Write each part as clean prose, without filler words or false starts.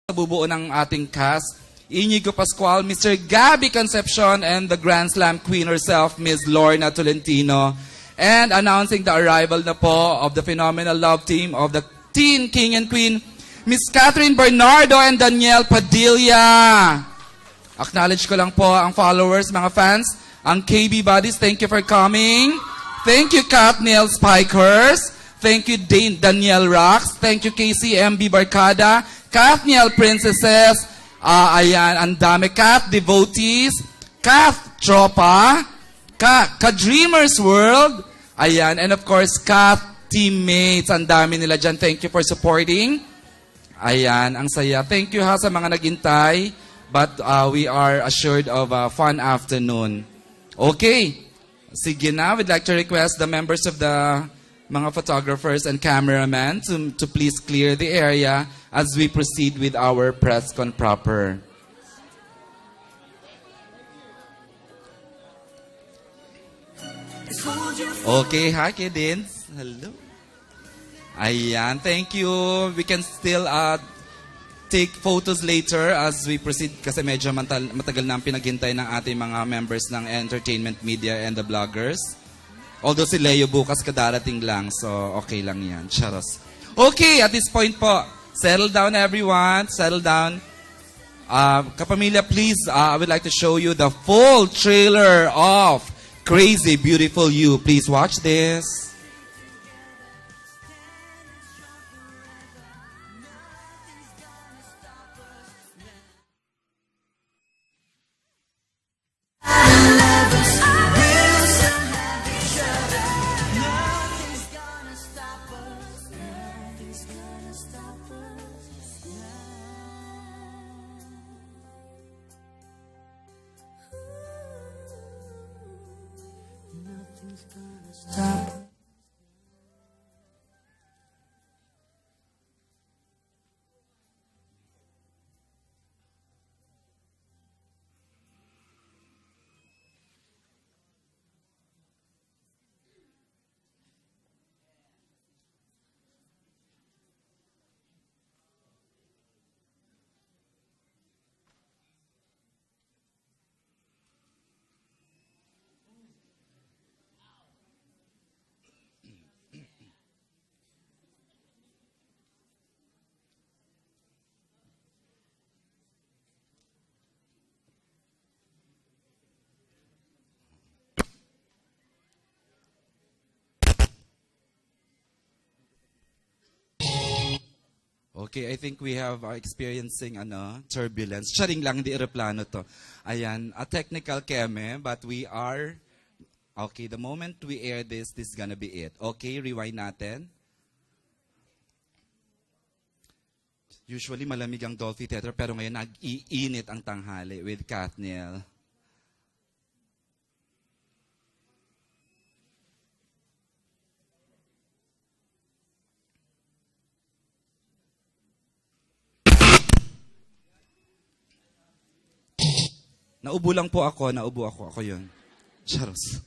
bubuo ng ating cast, Inigo Pascual, Mr. Gabby Concepcion, and the Grand Slam Queen herself, Ms. Lorna Tolentino. And announcing the arrival na po of the phenomenal love team of the Teen King and Queen, Ms. Catherine Bernardo and Danielle Padilla. Acknowledge ko lang po ang followers, mga fans, ang KB Buddies, thank you for coming. Thank you, Katniel Spikers. Thank you, Danielle Rocks. Thank you, KCMB Barkada. Katniel Princesses. Ayan, ang dami. Kat Devotees. Kat Tropa. Ka-Dreamers World. Ayan, and of course, Kat Teammates. Ang dami nila dyan. Thank you for supporting. Ayan, ang saya. Thank you ha sa mga naghintay. But we are assured of a fun afternoon. Okay. Sige na, we'd like to request the members of the mga photographers and cameramen to please clear the area as we proceed with our press con proper. Okay, hi kids. Hello. Ayan, thank you. We can still take photos later as we proceed kasi medyo matagal na ang pinaghintay ng ating mga members ng entertainment media and the bloggers. Although si Leo bukas kadarating lang, so okay lang yan. Charos. Okay, at this point po, settle down everyone, settle down. Kapamilya, please, I would like to show you the full trailer of Crazy Beautiful You. Please watch this. Okay, I think we have experiencing turbulence. Charing lang, hindi aeroplano to. Ayan, a technical keme, but we are... Okay, the moment we air this is gonna be it. Okay, rewind natin. Usually malamig ang Dolphy Theater, pero ngayon nag-iinit ang tanghali with Katniel. Naubo lang po ako, ako yun. Charos.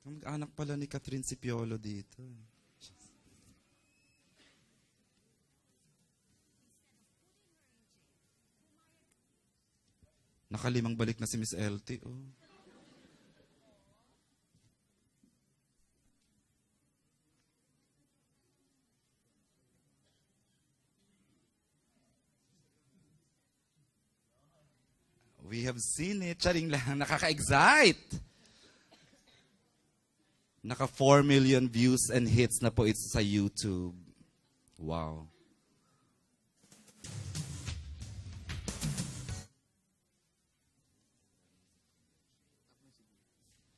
Mag-anak pala ni Catherine Sipiolo dito. Nakalimang balik na si Miss LT. Oh. We have seen it. Charing lang. Nakaka-excite. Naka 4 million views and hits na po it's sa YouTube. Wow.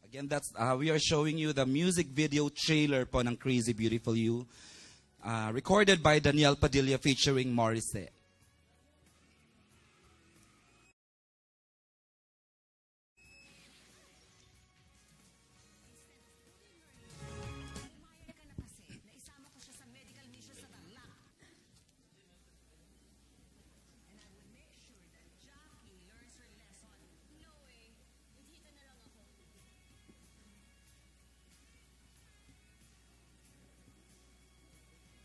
Again, that's we are showing you the music video trailer po ng Crazy Beautiful You. Recorded by Danielle Padilla featuring Morissette.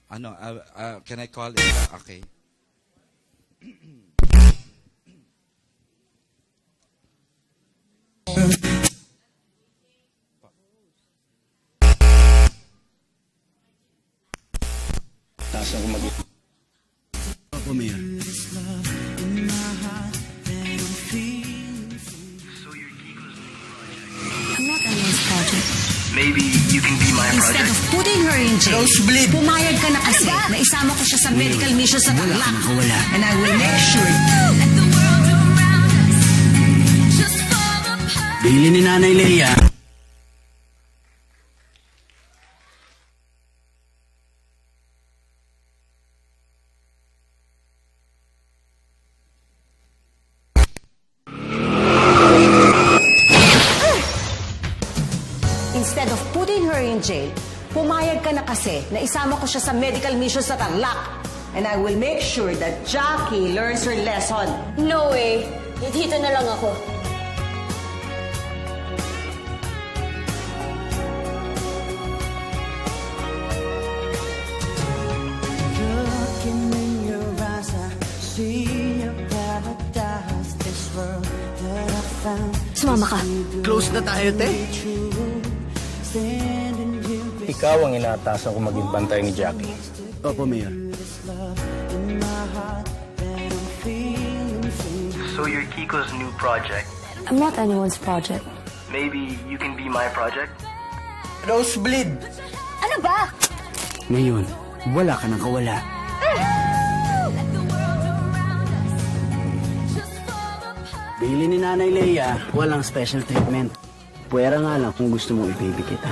Ano, can I call it? Okay. Taas ako mag- Opo, Mayor. I'm not Anya's project. Maybe you can be my Instead project. of putting her in jail, Nosebleed. pumayag ka na kasi na isama ko siya sa medical mission sa Wala Tarlac. ka nakawala. And I will make sure. Bili ni Nanay Leia. Instead of putting her in jail, pumayag ka na kasi na isama ko siya sa medical mission sa Tarlac. And I will make sure that Jackie learns her lesson. No way. Dito na lang ako. Looking in your eyes, I see a paradise. This world that I found. Sumama ka. Close na tayo, te. Standing here with Ikaw ang inaatasan ko maging bantay ni Jackie. Opo, Mayor. this love in my heart that I'm feeling free. So you're Kiko's new project. I'm not anyone's project. Maybe you can be my project. Nosebleed. Ano ba? Ngayon, wala ka nang kawala. Bili ni Nanay Leia, walang special treatment. Pwera nga lang kung gusto mong i-baby kita.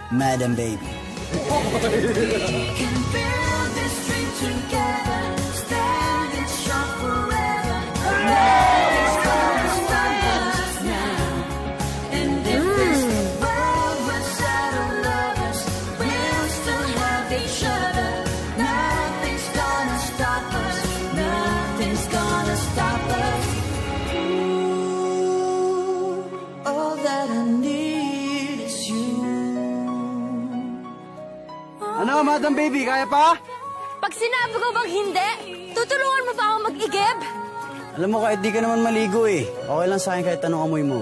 Madam Baby. Can build this dream together, standing strong forever. Nothing's gonna stop us now. And if this world runs out of lovers, we'll still have each other. Nothing's gonna stop us. Nothing's gonna stop us. Ooh, all that I need is you. Ano, Madam Baby, kaya pa? Pag sinabi ko bang hindi, tutulungan mo pa ako mag-igib? Alam mo, kahit di ka naman maligo eh. Okay lang sa akin kahit anong amoy mo.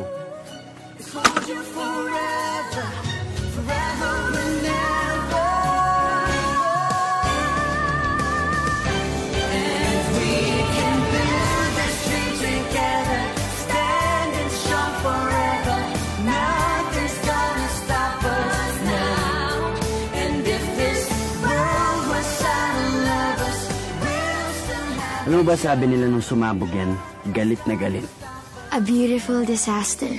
Hold you forever, forever and ever. And we can build this dream together, standing strong forever. Nothing's gonna stop us now. And if this world was out of lovers, we'll still have. Alam mo ba sabi nila nung sumabog yan, galit na galit. A beautiful disaster.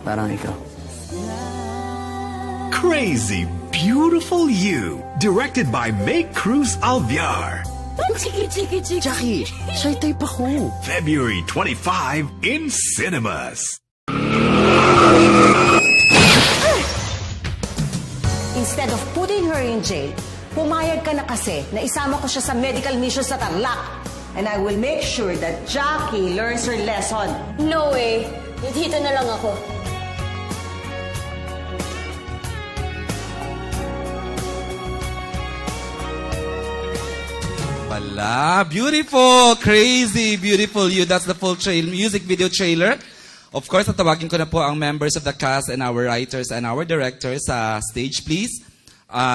Parang ikaw. Crazy Beautiful You, directed by Make Cruz Alviar. Jackie, shy type ako. February 25 in cinemas. Instead of putting her in jail, pumayag ka na kasi na isama ko siya sa medical mission sa Tarlac. And I will make sure that Jackie learns her lesson. No way. Dito na lang ako. Wala. Beautiful. Crazy. Beautiful You. That's the full music video trailer. Of course, tatawagin ko na po ang members of the cast and our writers and our directors sa stage, please.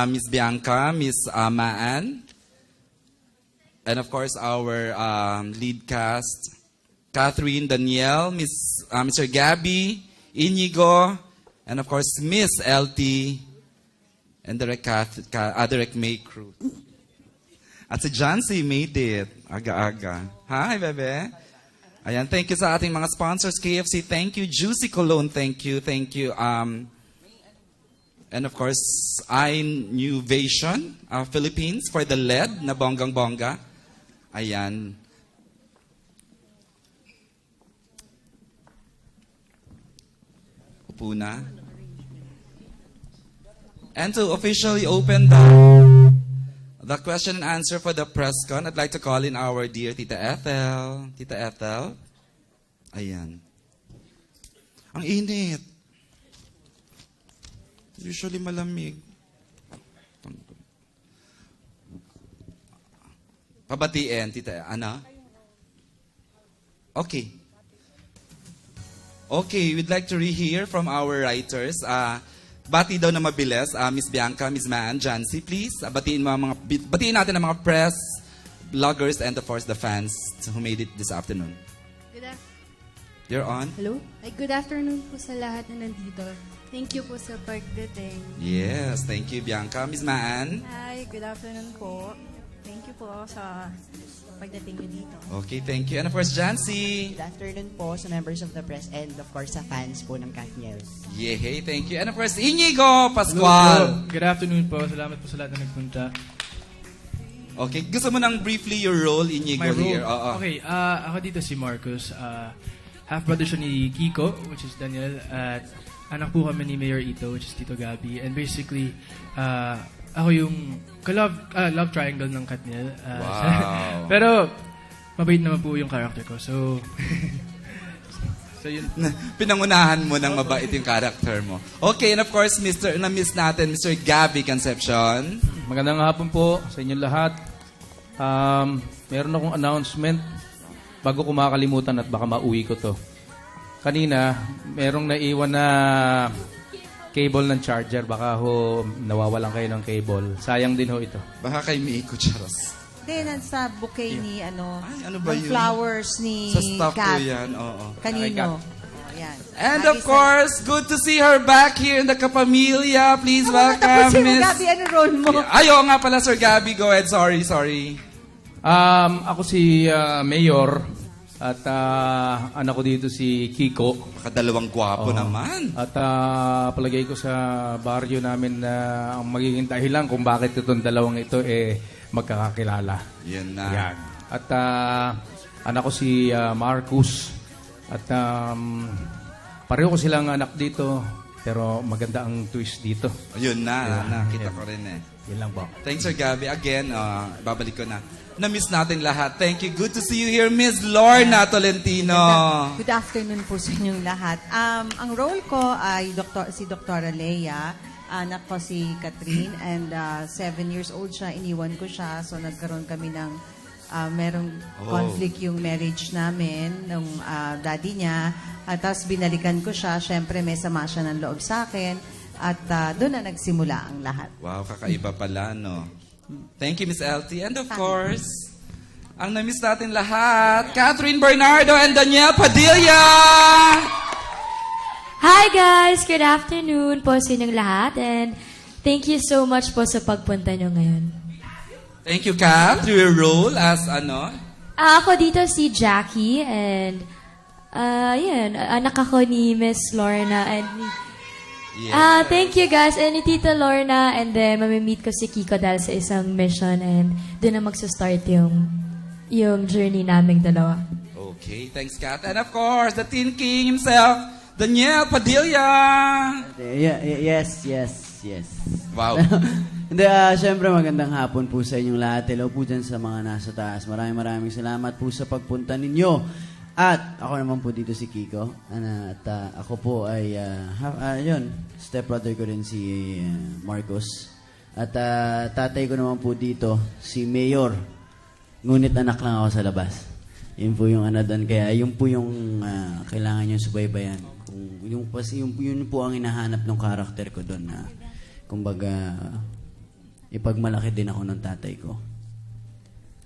Miss Bianca, Miss Maan, and of course, our lead cast, Catherine, Danielle, Mr. Gabby, Inigo, and of course, Miss LT, and Direct May Cruz. At si Jancy made it. Aga-aga. Hi, bebe. Ayan, thank you sa ating mga sponsors. KFC, thank you. Juicy Cologne, thank you. Thank you. And of course, iNewVation Philippines for the LED na bonggang-bongga. Ayan. Upo na. And to officially open the question and answer for the press con, I'd like to call in our dear Tita Ethel. Tita Ethel. Ayan. Ang init. Usually malamig. Pabatiin, Tita Ana? Okay. Okay, we'd like to rehear from our writers. Bati daw na mabilis. Miss Bianca, Miss Man, Jancy, please. Batiin natin ang mga press, bloggers, and of course the fans who made it this afternoon. You're on? Hello? Ay, good afternoon po sa lahat na nandito. Thank you po sa pagdating. Yes, thank you, Bianca. Miss Man? Hi, good afternoon po. Thank you po sa pagdating nyo dito. Okay, thank you. And of course, Jancy. Good afternoon po sa members of the press and of course sa fans po ng Katniel. Yehey, thank you. And of course, Inigo Pascual. Good afternoon po. Salamat po sa lahat na nagpunta. Okay, gusto mo nang briefly your role, Inigo, My role? here? Oo. Okay, ako dito si Marcus. Half-brother siya ni Kiko, which is Daniel. At anak po kami ni Mayor Ito, which is Tito Gabby. And basically, ako yung love triangle ng Katniel. Wow. Pero, mabait naman po yung character ko. So, yun. Pinangunahan mo ng mabait yung character mo. Okay, and of course, na-miss natin, Mr. Gabby Concepcion. Magandang hapon po sa inyong lahat. Meron akong announcement bago ko makalimutan at baka mauwi ko to. Kanina, merong naiwan na cable ng charger. Baka ho, nawawalan kayo ng cable. Sayang din ho ito. Baka kay Miko Charos. Hindi, nasa bouquet ni, ano ba ng yun? flowers ni Sa staff ko Kat. yan, oo. Kanino? Ayan. And of course, good to see her back here in the Kapamilya. Please welcome Tapusin mo, Miss... Gabi, ano role mo? Ayaw nga pala, Sir Gabby. Go ahead. Sorry. Ako si Mayor at anak ko dito si Kiko. Kadalawang gwapo naman. At palagay ko sa baryo namin na ang magiging dahilan kung bakit itong dalawang ito magkakakilala. Yan na. Yan. At anak ko si Marcus. At pareho ko silang anak dito, pero maganda ang twist dito. Yun na. Nakita ko rin eh. Yun lang po. Thanks, Sir Gabby. Again, babalik ko na. Na-miss natin lahat. Thank you. Good to see you here, Miss Lorna Tolentino. Good afternoon po sa inyong lahat. Ang role ko ay si Dr. Leia. Anak ko si Catherine and 7 years old siya. Iniwan ko siya. So nagkaroon kami ng merong conflict yung marriage namin ng daddy niya. At tapos binalikan ko siya. Siyempre may sama siya ng loob sa akin. At doon na nagsimula ang lahat. Wow, kakaiba pala, no? Thank you, Miss LT. And of course, ang na-miss natin lahat, Catherine Bernardo and Danielle Padilla! Hi guys! Good afternoon po sa inyong lahat and thank you so much po sa pagpunta nyo ngayon. Thank you, Kat, to your role as ano? Ako dito si Jackie and yan, anak ako ni Miss Lorna and thank you guys and ni Tita Lorna and then mamimit ko si Kiko dahil sa isang mission and doon na magsa-start yung journey naming dalawa. Okay, thanks, Kat. And of course, the Teen King himself, Danielle Padilla! Yes. Wow. Hindi, syempre magandang hapon po sa inyong lahat. Hello po dyan sa mga nasa taas. Maraming salamat po sa pagpunta ninyo. At ako naman po dito si Kiko. At ako po ay, stepbrother ko rin si Marcos. At tatay ko naman po dito, si Mayor. Ngunit anak lang ako sa labas. Yun po yung doon. Kaya yun po yung kailangan nyo subaybayan. Yun po ang hinahanap ng karakter ko doon na kumbaga ipagmalaki din ako ng tatay ko.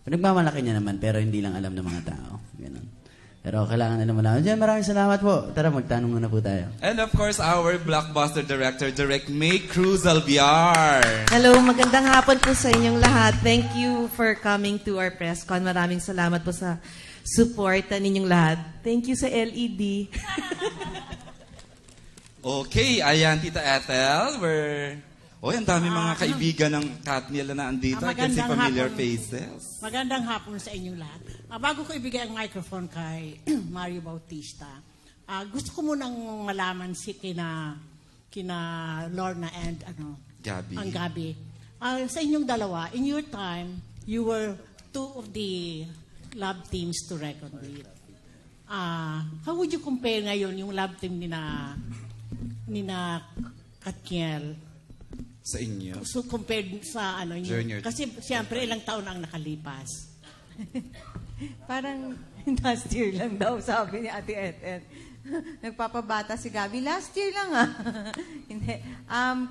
Nagmamalaki niya naman pero hindi lang alam ng mga tao. Ganun. Pero kailangan na naman namin. Diyan, maraming salamat po. Tara, magtanong muna po tayo. And of course, our blockbuster director, Direct May Cruz Alviar. Hello, magandang hapon po sa inyong lahat. Thank you for coming to our press con. Maraming salamat po sa support ninyong lahat. Thank you sa LED. Okay, ayan, Tita Ethel. Ang dami mga kaibigan ng Katniel na andito. I can see familiar faces. Magandang hapon sa inyong lahat. Bago ko ibigay ang microphone kay Mario Bautista, gusto ko munang malaman kina Lorna and Gabby. Ang Gabby. Sa inyong dalawa, in your time, you were two of the love teams to reckon with. How would you compare ngayon yung love team ni na Katniel? Sa inyo. So compared sa Junior. kasi siyempre ilang taon ang nakalipas. Parang last year lang daw, sabi ni Ate Eten. Nagpapabata si Gabi. Last year lang Hindi.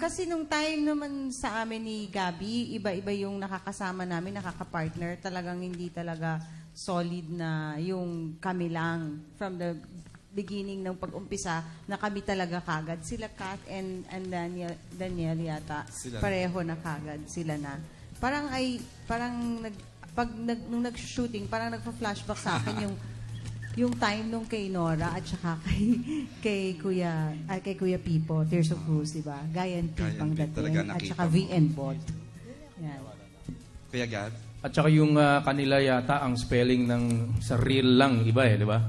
Kasi nung time naman sa amin ni Gabi, iba-iba yung nakakasama namin, nakakapartner. Talagang hindi talaga solid na yung kami lang. From the beginning ng pag-umpisa, na kami talaga kagad. Sila Kat and Daniel yata. Sila. Pareho na kagad. Sila na. Nung nag-shooting, parang nagpa-flashback sa akin yung time nung kay Nora at saka kay Kuya Pipo, Tears of Rose, diba? Gayan Pipang talaga dating at nakita saka mo. VN Bolt. Yan. Kuya Gab? At saka yung kanila yata, ang spelling ng sa real lang, iba di ba?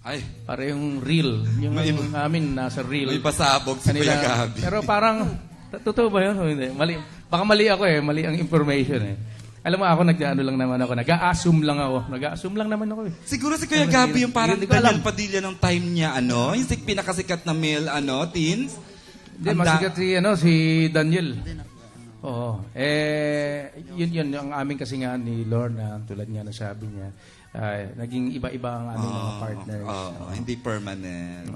Ay. Parehong real. Yung amin, nasa real. May pasabog si Kuya Gabi. Pero parang, totoo ba yun? O hindi? Mali. Baka mali ako mali ang information Alam mo ako, nag-a-assume lang ako. Nag-a-assume lang naman ako Siguro si Kuya Gabi yung parang Hindi ko alam. Daniel Padilla ng time niya, yung pinakasikat na male, teens. Hindi, masikat si Daniel. Oo. Yun, ang aming kasi nga ni Lorna, tulad nga na sabi niya, naging iba-iba ang aming mga partners. Hindi permanent.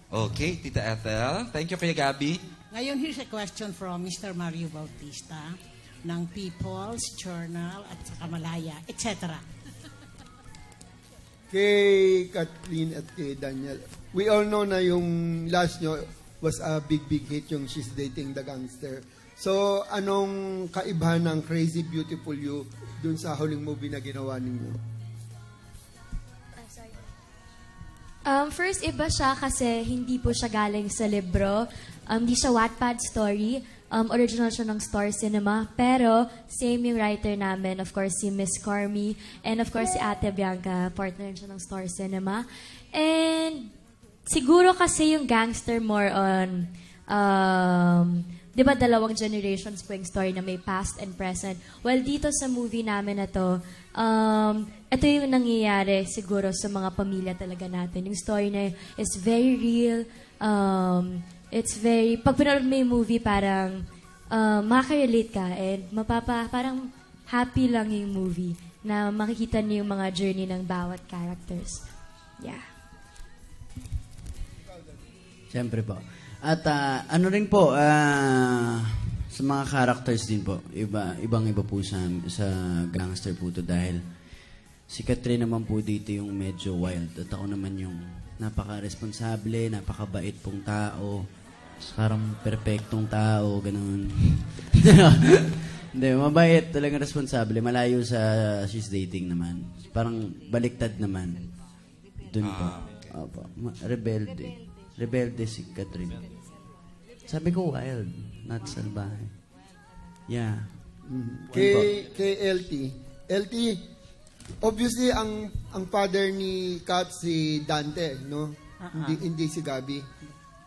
Okay, Tita Ethel. Thank you, Kuya Gabi. Ngayon, here's a question from Mr. Mario Bautista ng People's Journal at saka Malaya, etc. Kay Kathleen at kay Daniel, we all know na yung last nyo was a big hit, yung She's Dating the Gangster. So, anong kaibahan ng Crazy Beautiful You dun sa huling movie na ginawa ninyo? First, iba siya kasi hindi po siya galing sa libro. Hindi siya Wattpad story. Original siya ng Star Cinema. Pero, same yung writer namin. Of course, si Miss Carmi. And of course, si Ate Bianca. Partner siya ng Star Cinema. And, siguro kasi yung gangster more on... di ba dalawang generations po yung story na may past and present. Well, dito sa movie namin na to, ito yung nangyayari siguro sa mga pamilya talaga natin. Yung story na yun is very real. It's very, pag pinanood mo yung movie, parang makaka-relate ka and parang happy lang yung movie na makikita niyo yung mga journey ng bawat characters. Yeah. Siyempre po. At ano rin po, sa mga characters din po, ibang-iba po sa gangster po to dahil si Catherine naman po dito yung medyo wild at ako naman yung napaka-responsable, napakabait pong tao, parang perfectong tao, ganun. Hindi, mabait, talagang responsable, malayo sa She's Dating naman. Parang baliktad naman. Doon po. Opo. Rebelde. Rebelde si Catherine. Sabi ko wild, not salbahe. Yeah. Kay LT, obviously ang father ni Kat si Dante, no? Hindi si Gabi.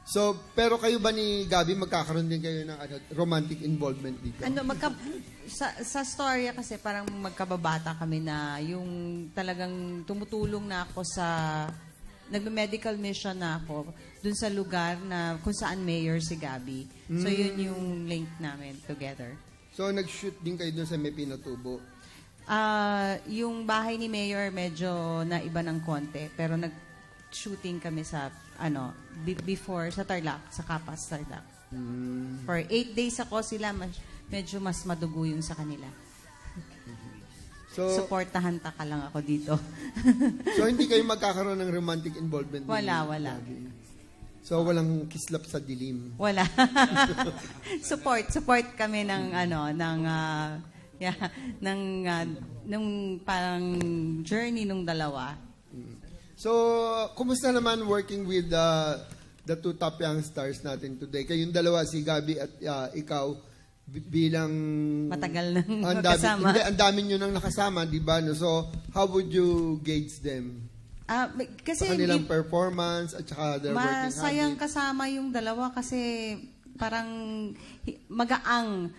So, pero kayo ba ni Gabi magkakaroon din kayo ng romantic involvement dito? Sa storya kasi parang magkababata kami na yung talagang tumutulong na ako sa nagme-medical mission na ako dun sa lugar na kung saan mayor si Gabi. So, yun yung link namin together. So, nag-shoot din kayo dun sa May Pinatubo? Yung bahay ni Mayor medyo naiba ng konti. Pero nag-shooting kami sa, before, sa Tarlac, sa Kapas, Tarlac. For 8 days ako sila, medyo mas madugo yung sa kanila. So, supportahan ka lang ako dito. So, hindi kayo magkakaroon ng romantic involvement? Wala. So, walang kislap sa dilim? Wala. Support kami ng, nung parang journey nung dalawa. So, kumusta naman working with the two top young stars natin today? Kayong dalawa, si Gabi at ikaw, bilang matagal nang nakasama. Ang dami nyo nang nakasama, di ba? No? So, how would you gauge them? Kasi sa kanilang performance at saka their working habits? Masayang kasama yung dalawa kasi parang magaang.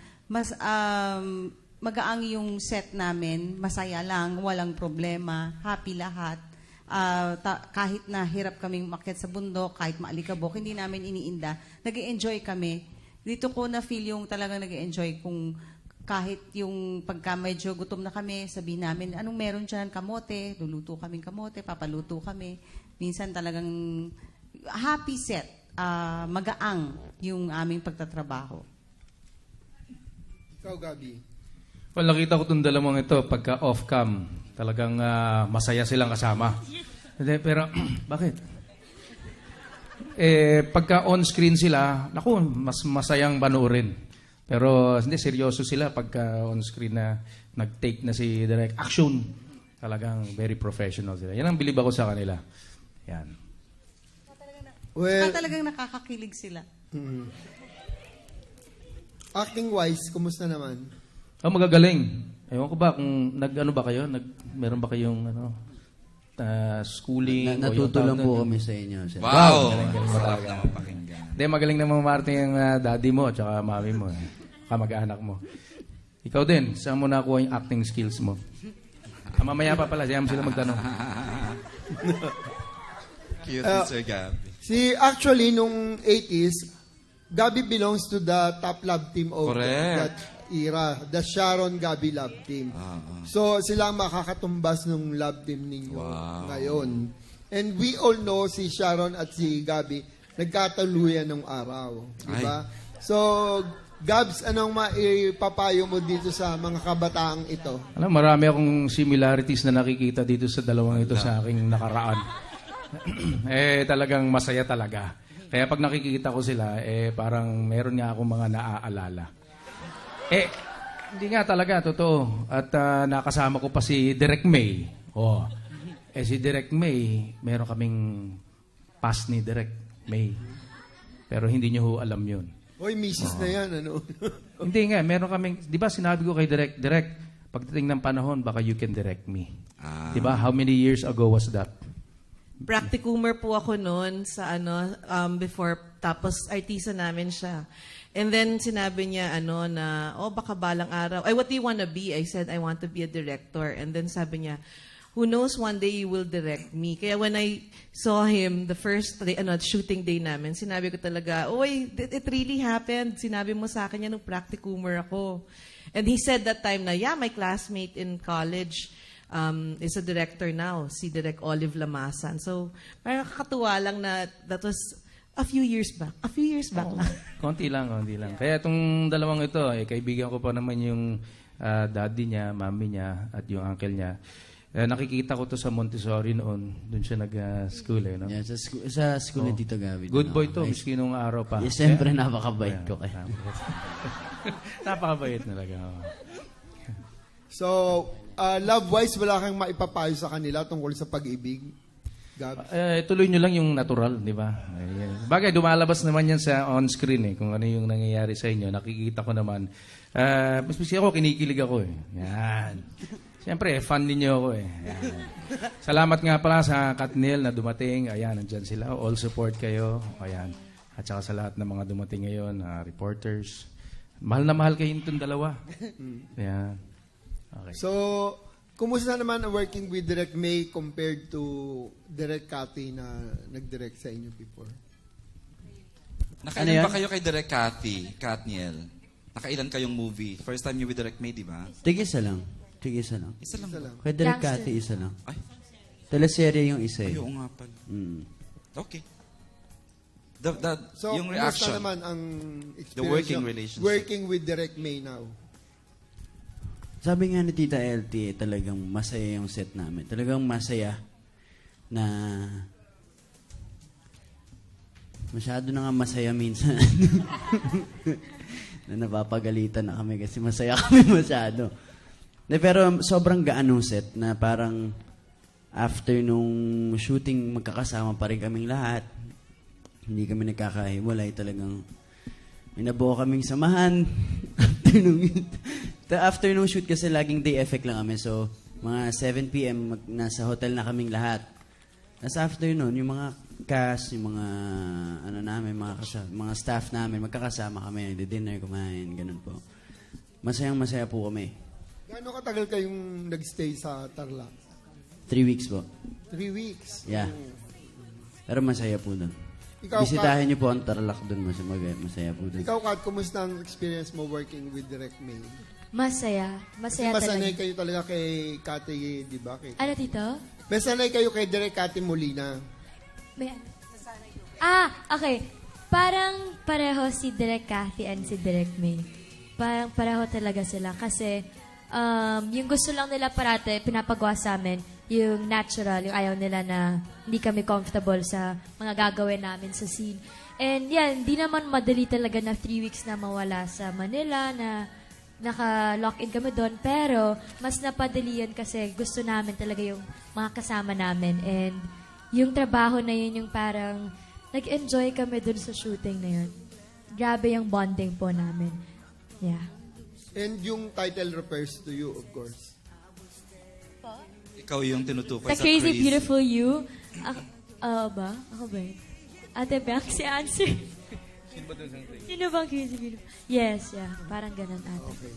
Magaang yung set namin. Masaya lang, walang problema, happy lahat. Kahit na hirap kaming umakyat sa bundok, kahit maalikabok, hindi namin iniinda. Nag-e-enjoy kami. Dito ko na-feel yung talagang nag-e-enjoy kung kahit yung pagka medyo gutom na kami, sabihin namin, anong meron dyan? Kamote. Luluto kaming kamote, papaluto kami. Minsan talagang happy set. Magaang yung aming pagtatrabaho. Ikaw, Gabi. Well, nakita ko itong dalawang ito pagka off-cam. Talagang masaya silang kasama. Hindi, pero bakit? Pagka on-screen sila, naku, mas masayang panoorin. Pero hindi, seryoso sila pagka on-screen na nag-take na si Direk. Action! Talagang very professional sila. Yan ang bilib ako sa kanila. Yan. Well, Saka talagang nakakakilig sila. Acting-wise, kumusta naman? Magagaling. Ewan ko ba kung nag-ano ba kayo? Meron ba kayong schooling? Natuto lang po kami sa inyo. Sir. Wow! Galing mo Sarap talaga. naman pakinggan. Hindi, magaling naman Martin yung daddy mo at saka mami mo. Kamag-anak mo. Ikaw din, saan mo nakuha yung acting skills mo? Mamaya pa pala, siya sila magtanong. Cute, Sir Gabby. Actually, nung 80s, Gabi belongs to the top love team of Correct. that era. The Sharon Gabi love team. So, sila ang makakatumbas ng love team ninyo ngayon. And we all know si Sharon at si Gabi nagkataluyan ng araw. Diba? So, Gabs, anong maipapayo mo dito sa mga kabataang ito? Alam, marami akong similarities na nakikita dito sa dalawang ito sa aking nakaraan. Talagang masaya talaga. Kaya pag nakikita ko sila, parang meron nga akong mga naaalala. Hindi nga talaga, totoo. At nakasama ko pa si Direk May. Si Direk May, meron kaming pass ni Direk May. Pero hindi nyo ho alam yun. Hoy, misis na yan, ano? Hindi nga, meron kaming, di ba sinabi ko kay Direk, pagdating ng panahon, baka you can direct me. Di ba? How many years ago was that? Practicumer po ako noon sa before, tapos artista namin siya. And then sinabi niya na, baka balang araw, what do you want to be? I said, I want to be a director. And then sabi niya, who knows, one day you will direct me. Kaya when I saw him, the first day, shooting day namin, sinabi ko talaga, it really happened. Sinabi mo sa akin yan nung practicumer ako. And he said that time na, my classmate in college is a director now, si Direk Olive Lamasan. So, parang kakatuwa lang na that was a few years back. A few years back lang. Konti lang. Kaya itong dalawang ito, kaibigan ko pa naman yung daddy niya, mami niya, at yung uncle niya. Nakikita ko to sa Montessori noon. Doon siya nag-school. No? Yeah, sa school ni Tito Gabi. Good boy to, miski nung araw pa. Yes, siyempre napakabait ko kayo. Napakabait talaga. So, love-wise, wala kang maipapayo sa kanila tungkol sa pag-ibig? Gab? Tuloy nyo lang yung natural, di ba? Bagay, dumalabas naman yan sa on-screen kung ano yung nangyayari sa inyo. Nakikita ko naman. Mas ako, kinikilig ako Yan. Siyempre, fan ninyo ako Yan. Salamat nga pala sa Katniel na dumating. Ayan, nandyan sila. All support kayo. Ayan. At saka sa lahat ng mga dumating ngayon, reporters. Mahal na mahal kayo itong dalawa. Ayan. Okay. So, kumusta naman ang working with Direk May compared to Direk Cathy na nag-direct sa inyo before? Nakailan ba kayo kay Direk Katniel? Nakailan kayong movie? First time you with Direk May, di ba? Tig-isa lang. Isa lang. Kay Direk Cathy, isa lang. Teleserye yung isa Ay, oo nga pala. Okay. So, yung reaction. kumusta naman ang experience The working relationship. working with Direk May now? Sabi nga ni Tita LT, talagang masaya yung set namin. Talagang masaya na masyado na nga masaya minsan. Na napapagalitan na kami kasi masaya kami masyado. Pero sobrang gaanong set na parang after nung shooting, magkakasama pa rin kaming lahat. Hindi kami nagkakahiwalay. Talagang may nabuo kaming samahan. After nung shoot kasi laging day effect lang kami. So, mga 7 p.m. Nasa hotel na kaming lahat. Nasa afternoon, yung mga cast, yung mga mga staff namin, magkakasama kami, dinner, kumain, ganun po. Masayang-masaya po kami. Gaano katagal kayong nag-stay sa Tarlac? 3 weeks po. 3 weeks? Yeah. Pero masaya po doon. Ikaw, Bisitahin niyo po ang Tarlac doon, masaya po doon. Ikaw, Kat, kumusta ang experience mo working with Direk May? Masaya. Kasi Masaya masanay talaga. kayo talaga kay Kati, di ba? Kay, Ano, Tito? masanay kayo kay Direk Kati Molina. May okay. Parang pareho si Direk Cathy and si Direk May. Parang pareho talaga sila. Kasi yung gusto lang nila parate, pinapagawa sa amin, yung natural, yung ayaw nila na hindi kami comfortable sa mga gagawin namin sa scene. And yan, di naman madali talaga na 3 weeks na mawala sa Manila, na naka-lock-in kami doon. Pero, mas napadali yan kasi gusto namin talaga yung mga kasama namin. And yung trabaho na yun, yung parang nag-enjoy kami doon sa shooting na yun. Grabe yung bonding po namin. Yeah. And yung title refers to you, of course. Ikaw yung tinutukoy The sa Crazy Crazy. Beautiful You. Ba? Ako ba yun? Ate Beck, si answer. Sino bang Crazy Beautiful? Yes, yeah. Parang ganun ate. Okay.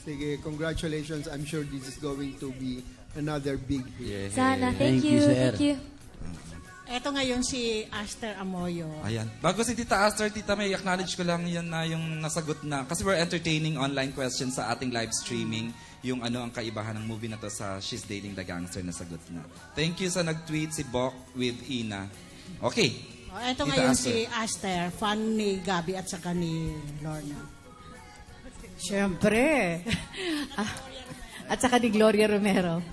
Sige, congratulations. I'm sure this is going to be another big hit. Sana. Thank you. Thank you. Ito ngayon si Aster Amoyo. Ayan. Bago si Tita Aster, Tita May, acknowledge ko lang yan na yung nasagot na. Kasi we're entertaining online questions sa ating live streaming. Yung ano ang kaibahan ng movie na to sa She's Dating the Gangster na sagot na. Thank you sa nag-tweet si Bok with Ina. Okay. Ito Tita ngayon Aster. si Aster, fan ni Gabi at saka ni Lorna. Siyempre. At saka ni Gloria Romero.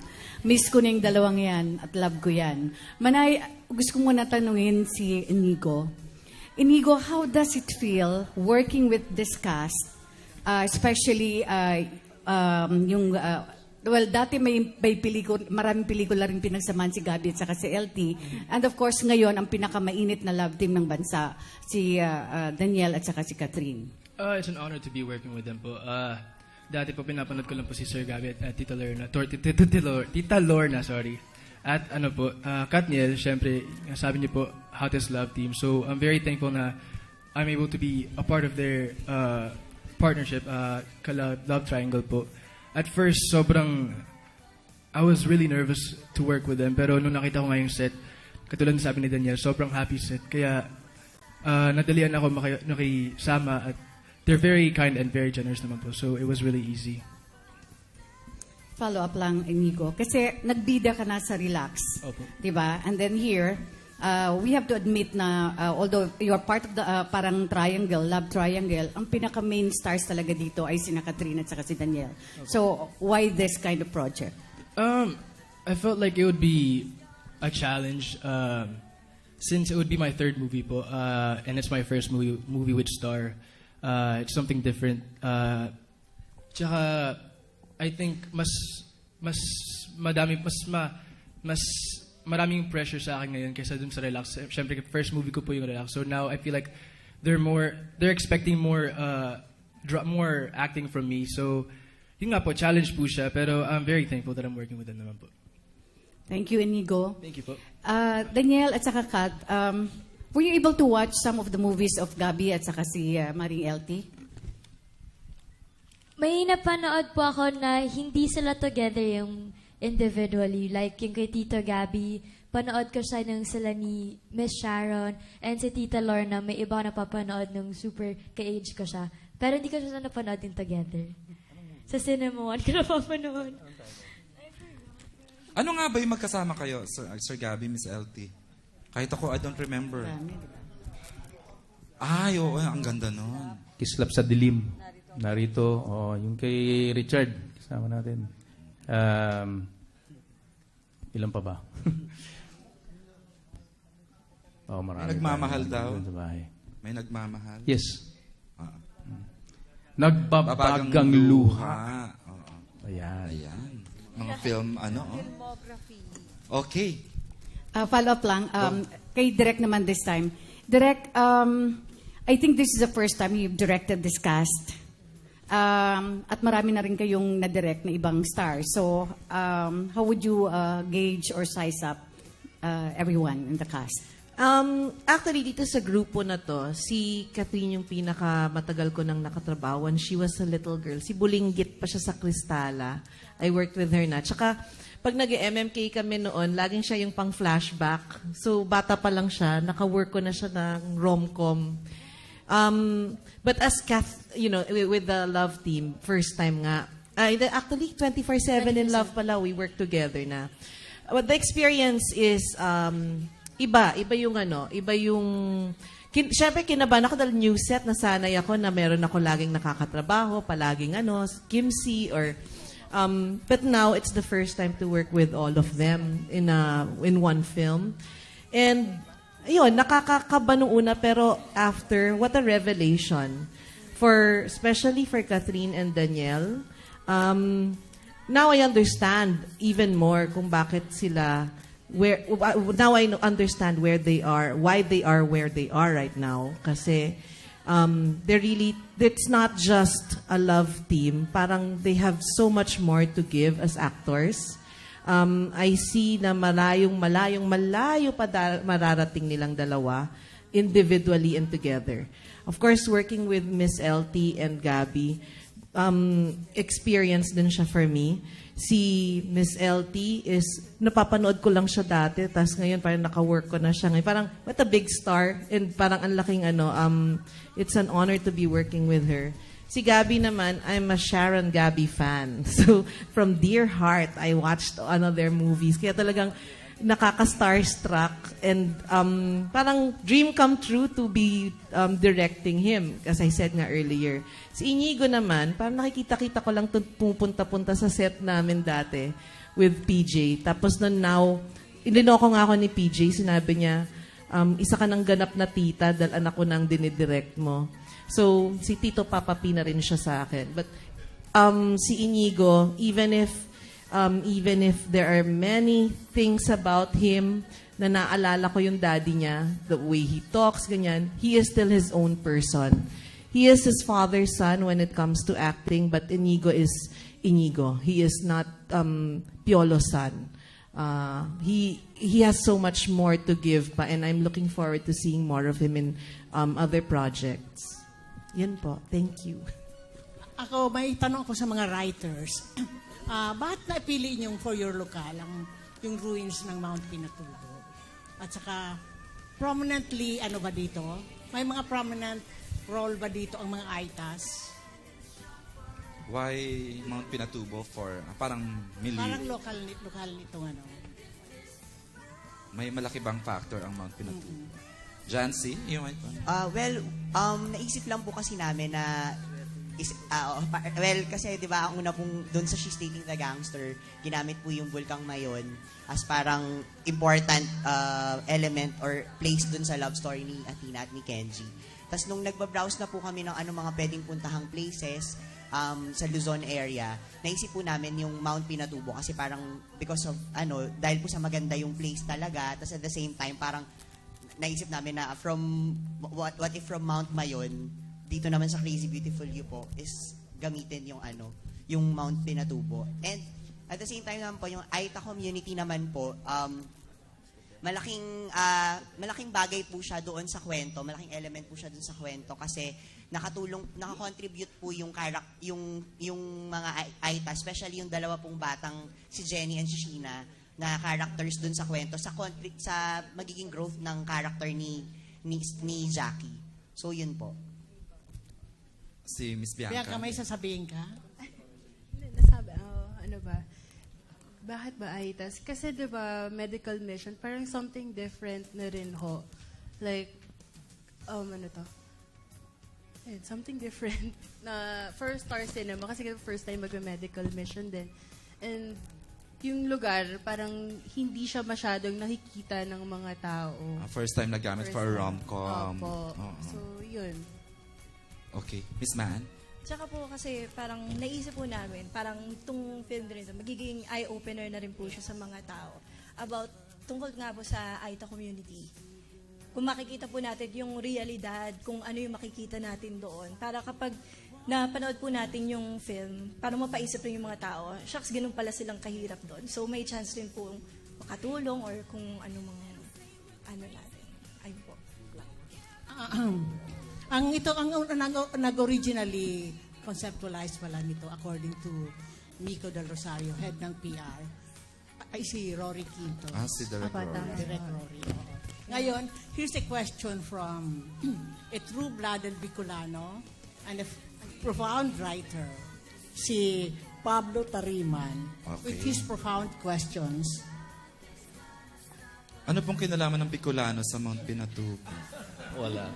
Miss ko na yung dalawang yan at love ko yan. Manay, gusto ko muna tanungin si Inigo. Inigo, how does it feel working with this cast? Especially yung... well, dati may maraming pelikula rin pinagsamahan si Gabi at saka si LT. And of course, ngayon, ang pinakamainit na love team ng bansa, si Daniel at saka si Catherine. It's an honor to be working with them po. Dati po pinapanood ko lang po si Sir Gabi at Tita Lorna. Tita Lorna, sorry. At ano po, Katniel, syempre, sabi niyo po, hottest love team. So I'm very thankful na I'm able to be a part of their partnership, love triangle po. At first, I was really nervous to work with them. Pero nung nakita ko nga yung set, katulad ng sabi ni Daniel, sobrang happy set. Kaya nadalian ako makisama at they're very kind and very generous naman po. So it was really easy. Follow-up lang, Inigo. Kasi nagbida ka na sa Relax. Opo. Diba? And then here, we have to admit na although you're part of the parang triangle, love triangle, ang pinaka-main stars talaga dito ay sina Catherine at saka si Daniel. So, why this kind of project? I felt like it would be a challenge since it would be my third movie po, and it's my first movie with star. It's something different. Tsaka, I think mas maraming pressure sa akin ngayon kaysa dun sa Relax. Siyempre, first movie ko po yung Relax. So now I feel like they're expecting more acting from me. So, yun nga po, challenge po siya. Pero I'm very thankful that I'm working with them naman po. Thank you, Inigo. Thank you po. Daniel at saka Kat, were you able to watch some of the movies of Gabi at saka si Maring LT? May napanood po ako na hindi sila together yung individually. Like yung kay Tito Gabby, panood ko siya ng sila ni Miss Sharon. And si Tita Lorna, may iba na napapanood ng super ka-age ko siya. Pero hindi ko siya napanood din together. Sa Cinema One ko napapanood. Ano nga ba yung magkasama kayo, Sir Gabby, Miss LT? Kahit ako, I don't remember. Ay, oo, ang ganda nun. Kislap sa dilim. Narito, yung kay Richard, kasama natin. Ilan pa ba? Marami. May nagmamahal daw. Sa bahay. May nagmamahal? Yes. Nagbabagang luha. Ayan. Mga film, Okay. Follow-up lang. Kay Direk naman this time. Direk, I think this is the first time you've directed this cast. At marami na rin kayong na-direct na ibang stars. So, how would you gauge or size up everyone in the cast? Actually, dito sa grupo na to, si Catherine yung pinakamatagal ko nang nakatrabawan. She was a little girl. Si Bulinggit pa siya sa Kristala. I worked with her na. Tsaka, pag nag-MMK kami noon, laging siya yung pang-flashback. So, bata pa lang siya. Naka-work ko na siya ng rom-com. But as Kath, with the love team, first time nga, Actually, 24/7 in Love pala, we work together na. But the experience is iba yung syempre kinabahan ako dahil new set, nasanay ako na meron ako laging nakakatrabaho, palaging Kimsey or but now it's the first time to work with all of them in one film. And ayun, nakakakaba nung una, pero after, what a revelation. Especially for Catherine and Danielle. Now I understand even more kung bakit sila now I understand where they are, why they are where they are right now. Kasi it's not just a love team. Parang they have so much more to give as actors. I see na malayo pa mararating nilang dalawa, individually and together. Of course, working with Miss LT and Gabby, experience din siya for me. Si Miss LT is, napapanood ko lang siya dati, tapos ngayon parang naka-work ko na siya ngayon. Parang, what a big star, and parang ang laking it's an honor to be working with her. Si Gabby naman, I'm a Sharon Gabby fan. So, from Dear Heart, I watched their movies. Kaya talagang nakaka-starstruck, and parang dream come true to be directing him, as I said nga earlier. Si Inigo naman, parang nakikita-kita ko lang pupunta-punta sa set namin dati with PJ. Tapos now, ininoko nga ako ni PJ, sinabi niya, isa ka ng ganap na tita dahil anak ko nang dinidirect mo. So, si Tito Papa P na rin siya sa akin. But si Inigo, even if there are many things about him na naalala ko yung daddy niya, the way he talks, ganyan, he is still his own person. He is his father's son when it comes to acting, but Inigo is Inigo. He is not Piolo's son. He has so much more to give pa, and I'm looking forward to seeing more of him in other projects. Yan po. Thank you. Ako, may tanong ko sa mga writers. Bakit napili niyong For Your Local yung ruins ng Mount Pinatubo? At saka, prominently, ba dito? May mga prominent role ba dito ang mga Aitas? Why Mount Pinatubo for parang Parang lokal nitong May malaki bang factor ang Mount Pinatubo? Jancy, you might naisip lang po kasi namin na kasi 'di ba ang una pong doon sa She's Dating the Gangster, ginamit po yung Bulkang Mayon as parang important element or place doon sa love story ni Athena at ni Kenji. Tapos nung nagba-browse na po kami ng mga pwedeng puntahang places sa Luzon area, naisip po namin yung Mount Pinatubo kasi parang because of dahil po sa maganda yung place talaga, tapos at the same time parang naisip namin na what if from Mount Mayon dito naman sa Crazy Beautiful You po is gamitin yung Mount Pinatubo. And at the same time naman po, yung Aita community naman po, malaking bagay po siya doon sa kwento, malaking element po siya doon sa kwento kasi nakakontribute po yung mga Aita, especially yung dalawa pong batang si Jenny and si Sheena na characters doon sa kwento sa magiging growth ng character ni Jackie. So yun po. Si Miss Bianca. Bianca, may sasabihin ka? Bakit ba Aitas? Kasi diba, medical mission, parang something different na rin ho. Like, something different na for Star Cinema, kasi first time mag-medical mission din. And yung lugar, parang hindi siya masyadong nakikita ng mga tao. First time nagamit for a rom-com. Opo. So, yun. Okay. Miss Man? Tsaka po kasi parang naisip po namin, parang itong film rin ito, magiging eye-opener na rin po siya sa mga tao about tungkol nga po sa Aita community. Kung makikita po natin yung realidad, kung ano yung makikita natin doon, para kapag napanood po natin yung film, para mapaisip rin yung mga tao, shucks, ganun pala silang kahirap doon. So may chance rin po makatulong or kung ano mga natin. Ayun po. Ang nag-originally conceptualized pala nito according to Nico Del Rosario, head ng PR, ay si Rory Quinto. Si Direct Rory. Direct Rory. Ngayon, here's a question from a true-blooded Bicolano and a profound writer, si Pablo Tariman Okay. with his profound questions. Ano pong kinalaman ng Bicolano sa Mount Pinatubo? Wala.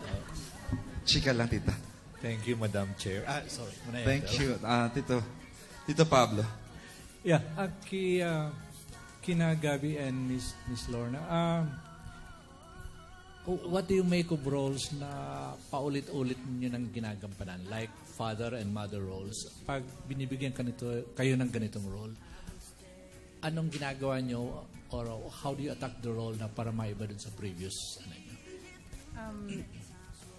Chika lang, tita. Thank you, Madam Chair. Sorry. Muna yan. Thank you. Tito Pablo. Yeah, kina Gabby and Miss Lorna, what do you make of roles na paulit-ulit niyo nang ginagampanan? Like father and mother roles. Pag binibigyan kayo ng ganitong role, anong ginagawa niyo or how do you attack the role na para maiba dun sa previous?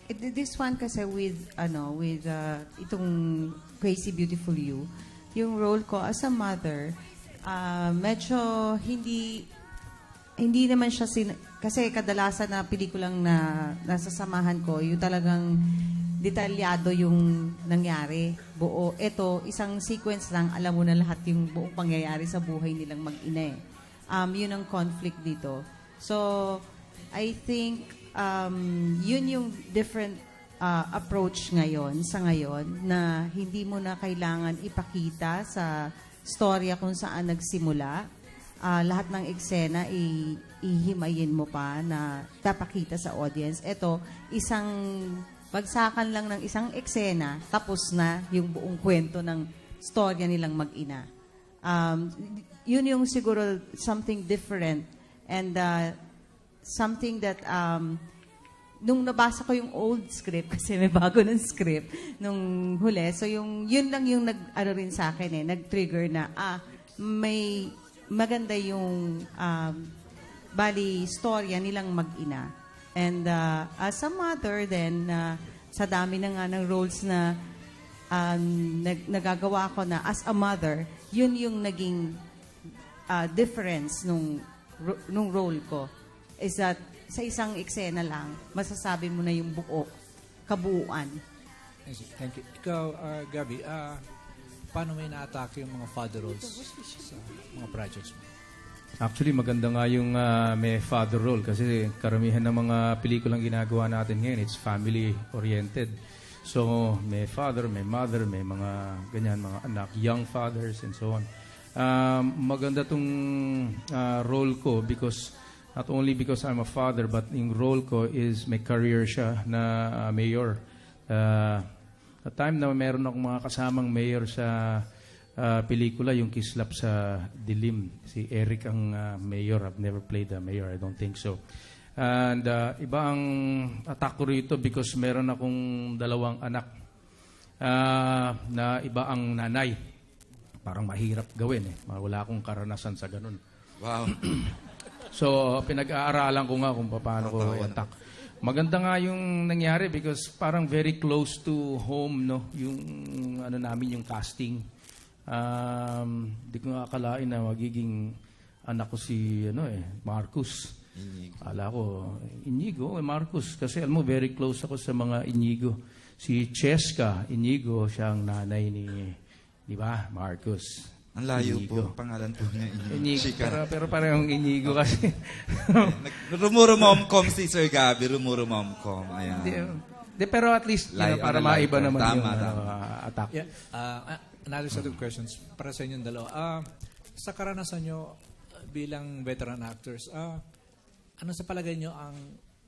This one kasi with itong Crazy Beautiful You, yung role ko as a mother, medyo hindi naman siya kasi kadalasan na pelikulang na nasasamahan ko, yung talagang detalyado yung nangyari. Buo. Ito, isang sequence lang, alam mo na lahat yung buong pangyayari sa buhay nilang mag-ina eh. Yun ang conflict dito. So, I think yun yung different approach sa ngayon na hindi mo na kailangan ipakita sa storya kung saan nagsimula. Lahat ng eksena ihimayin mo pa na tapakita sa audience. Ito, isang bagsakan lang ng isang eksena, tapos na yung buong kwento ng storya nilang mag-ina. Yun yung siguro something different and something that nung nabasa ko yung old script, kasi may bago ng script nung huli, so yun lang yung rin sa akin nag-trigger na may maganda yung storya nilang mag-ina. And as a mother then, sa dami na nga ng roles na nagagawa ko na as a mother, yun yung naging difference nung role ko. Is that sa isang eksena lang, masasabi mo na yung kabuuan. Thank you. Ikaw, Gabby, paano may na-attack yung mga father roles sa mga projects mo? Actually, maganda nga yung may father role kasi karamihan ng mga pelikulang ginagawa natin ngayon, it's family-oriented. So, may father, may mother, may mga ganyan, mga anak, young fathers, and so on. Maganda tong role ko because not only because I'm a father, but yung role ko is may career siya na mayor. At time na meron akong mga kasamang mayor sa pelikula, yung Kislap sa Dilim. Si Eric ang mayor. I've never played a mayor. I don't think so. And iba ang attack ko rito because meron akong 2 anak na iba ang nanay. Parang mahirap gawin eh. Wala akong karanasan sa ganun. Wow. So, pinag-aaralan ko nga kung paano ko i-attack. Maganda nga yung nangyari because parang very close to home, no? Yung namin, yung casting. Di ko nga akalain na magiging anak ko si Marcus. Akala ko, Inigo, Marcus. Kasi alam mo, very close ako sa mga Inigo. Si Cheska Inigo, siyang nanay ni, di ba, Marcus. Ang layo Inigo. po, pangalan po niya, Inigo. Pero parang Inigo kasi. Rumurumomcom si Sir Gabby, rumurumomcom. Ayan. Pero at least, para maiba naman yung attack. Yeah. Another set of questions para sa inyong dalawa. Sa karanasan nyo bilang veteran actors, ano sa palagay nyo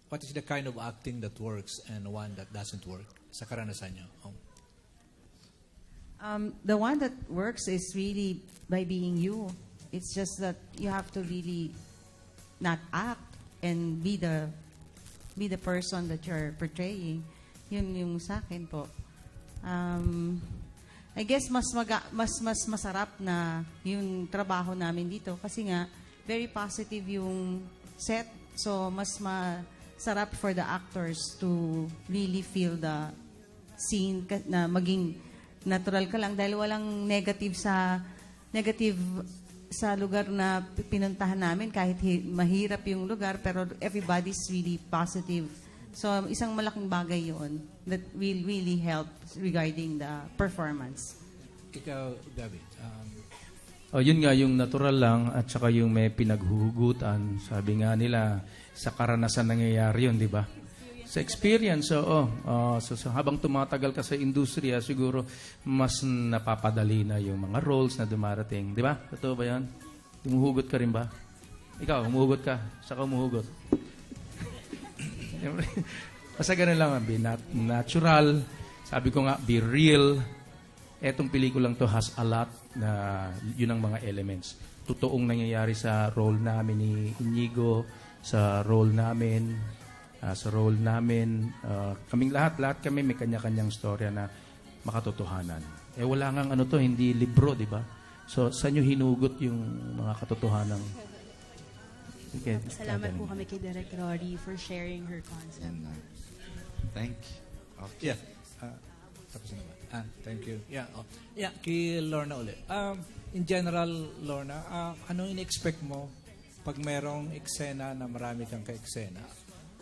what is the kind of acting that works and one that doesn't work sa karanasan nyo? The one that works is really by being you. It's just that you have to really not act and be the person that you're portraying. Yun yung sa akin po. I guess mas masarap na yung trabaho namin dito kasi nga very positive yung set. So mas masarap for the actors to really feel the scene na maging natural ka lang dahil walang negative sa lugar na pinuntahan namin kahit mahirap yung lugar pero everybody's really positive. So isang malaking bagay yun that will really help regarding the performance. Ikaw, Gabby. Yun nga, yung natural lang at saka yung may pinaghuhugutan. Sabi nga nila, sa karanasan nangyayari yun, di ba? Sa experience, oo. So habang tumatagal ka sa industriya, siguro mas napapadali na yung mga roles na dumarating. Di ba? Totoo ba yan? Humuhugot ka rin ba? Ikaw, humuhugot ka. Saka humuhugot. Basta ganun lang, be natural. Sabi ko nga, be real. Etong pelikulang to has a lot na yun ang mga elements. Totoong nangyayari sa role namin ni Inigo, sa role namin, kaming lahat kami may kanya-kanyang storya na makatotohanan. Wala ngang hindi libro, di ba? So, saan nyo hinugot yung mga katotohanan? Okay, Salamat po kami kay Direk Rory for sharing her concept. Thank you. Okay. Yeah. Tapos na ba? Thank you. Yeah, kay Lorna ulit. In general, Lorna, ano in-expect mo pag merong eksena na marami kang ka-eksena?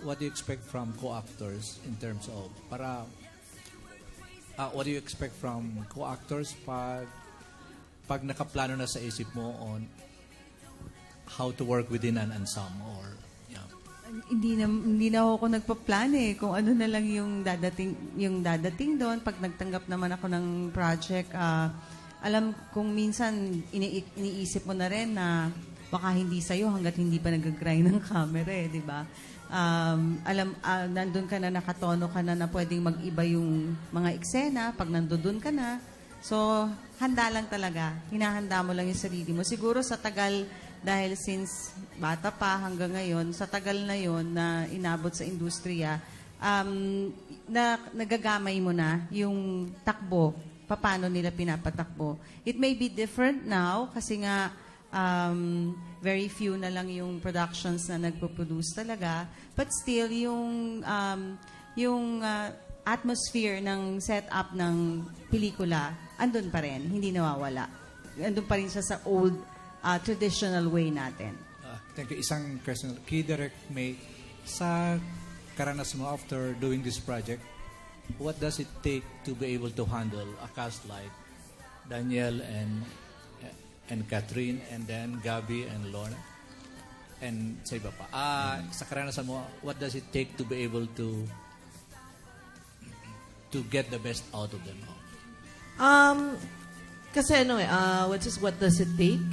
What do you expect from co-actors in terms of what do you expect from co-actors pag nakaplano na sa isip mo on how to work within an ensemble or Hindi na ako nagpa-plan kung ano na lang yung dadating doon pag nagtanggap naman ako ng project. Alam kung minsan iniisip mo na rin na baka hindi sa'yo hanggat hindi pa nag-grind ng camera di ba? Nandun ka na, nakatono ka na pwedeng mag-iba yung mga eksena pag nandoon ka na. So, handa lang talaga. Hinahanda mo lang yung sarili mo. Siguro sa tagal, dahil since bata pa hanggang ngayon, sa tagal na yon na inabot sa industriya, nagagamay mo na yung takbo, paano nila pinapatakbo. It may be different now kasi nga very few na lang yung productions na nagpo-produce talaga. But still, yung atmosphere ng setup ng pelikula, andun pa rin, hindi nawawala. Andun pa rin siya sa old traditional way natin. Thank you. Isang question. Key Direct May, sa karanasan mo after doing this project, what does it take to be able to handle a cast like Daniel and Catherine and then Gabby and Lorna? And sa iba pa. Sa karanasan mo, what does it take to be able to get the best out of them? Kasi what does it take?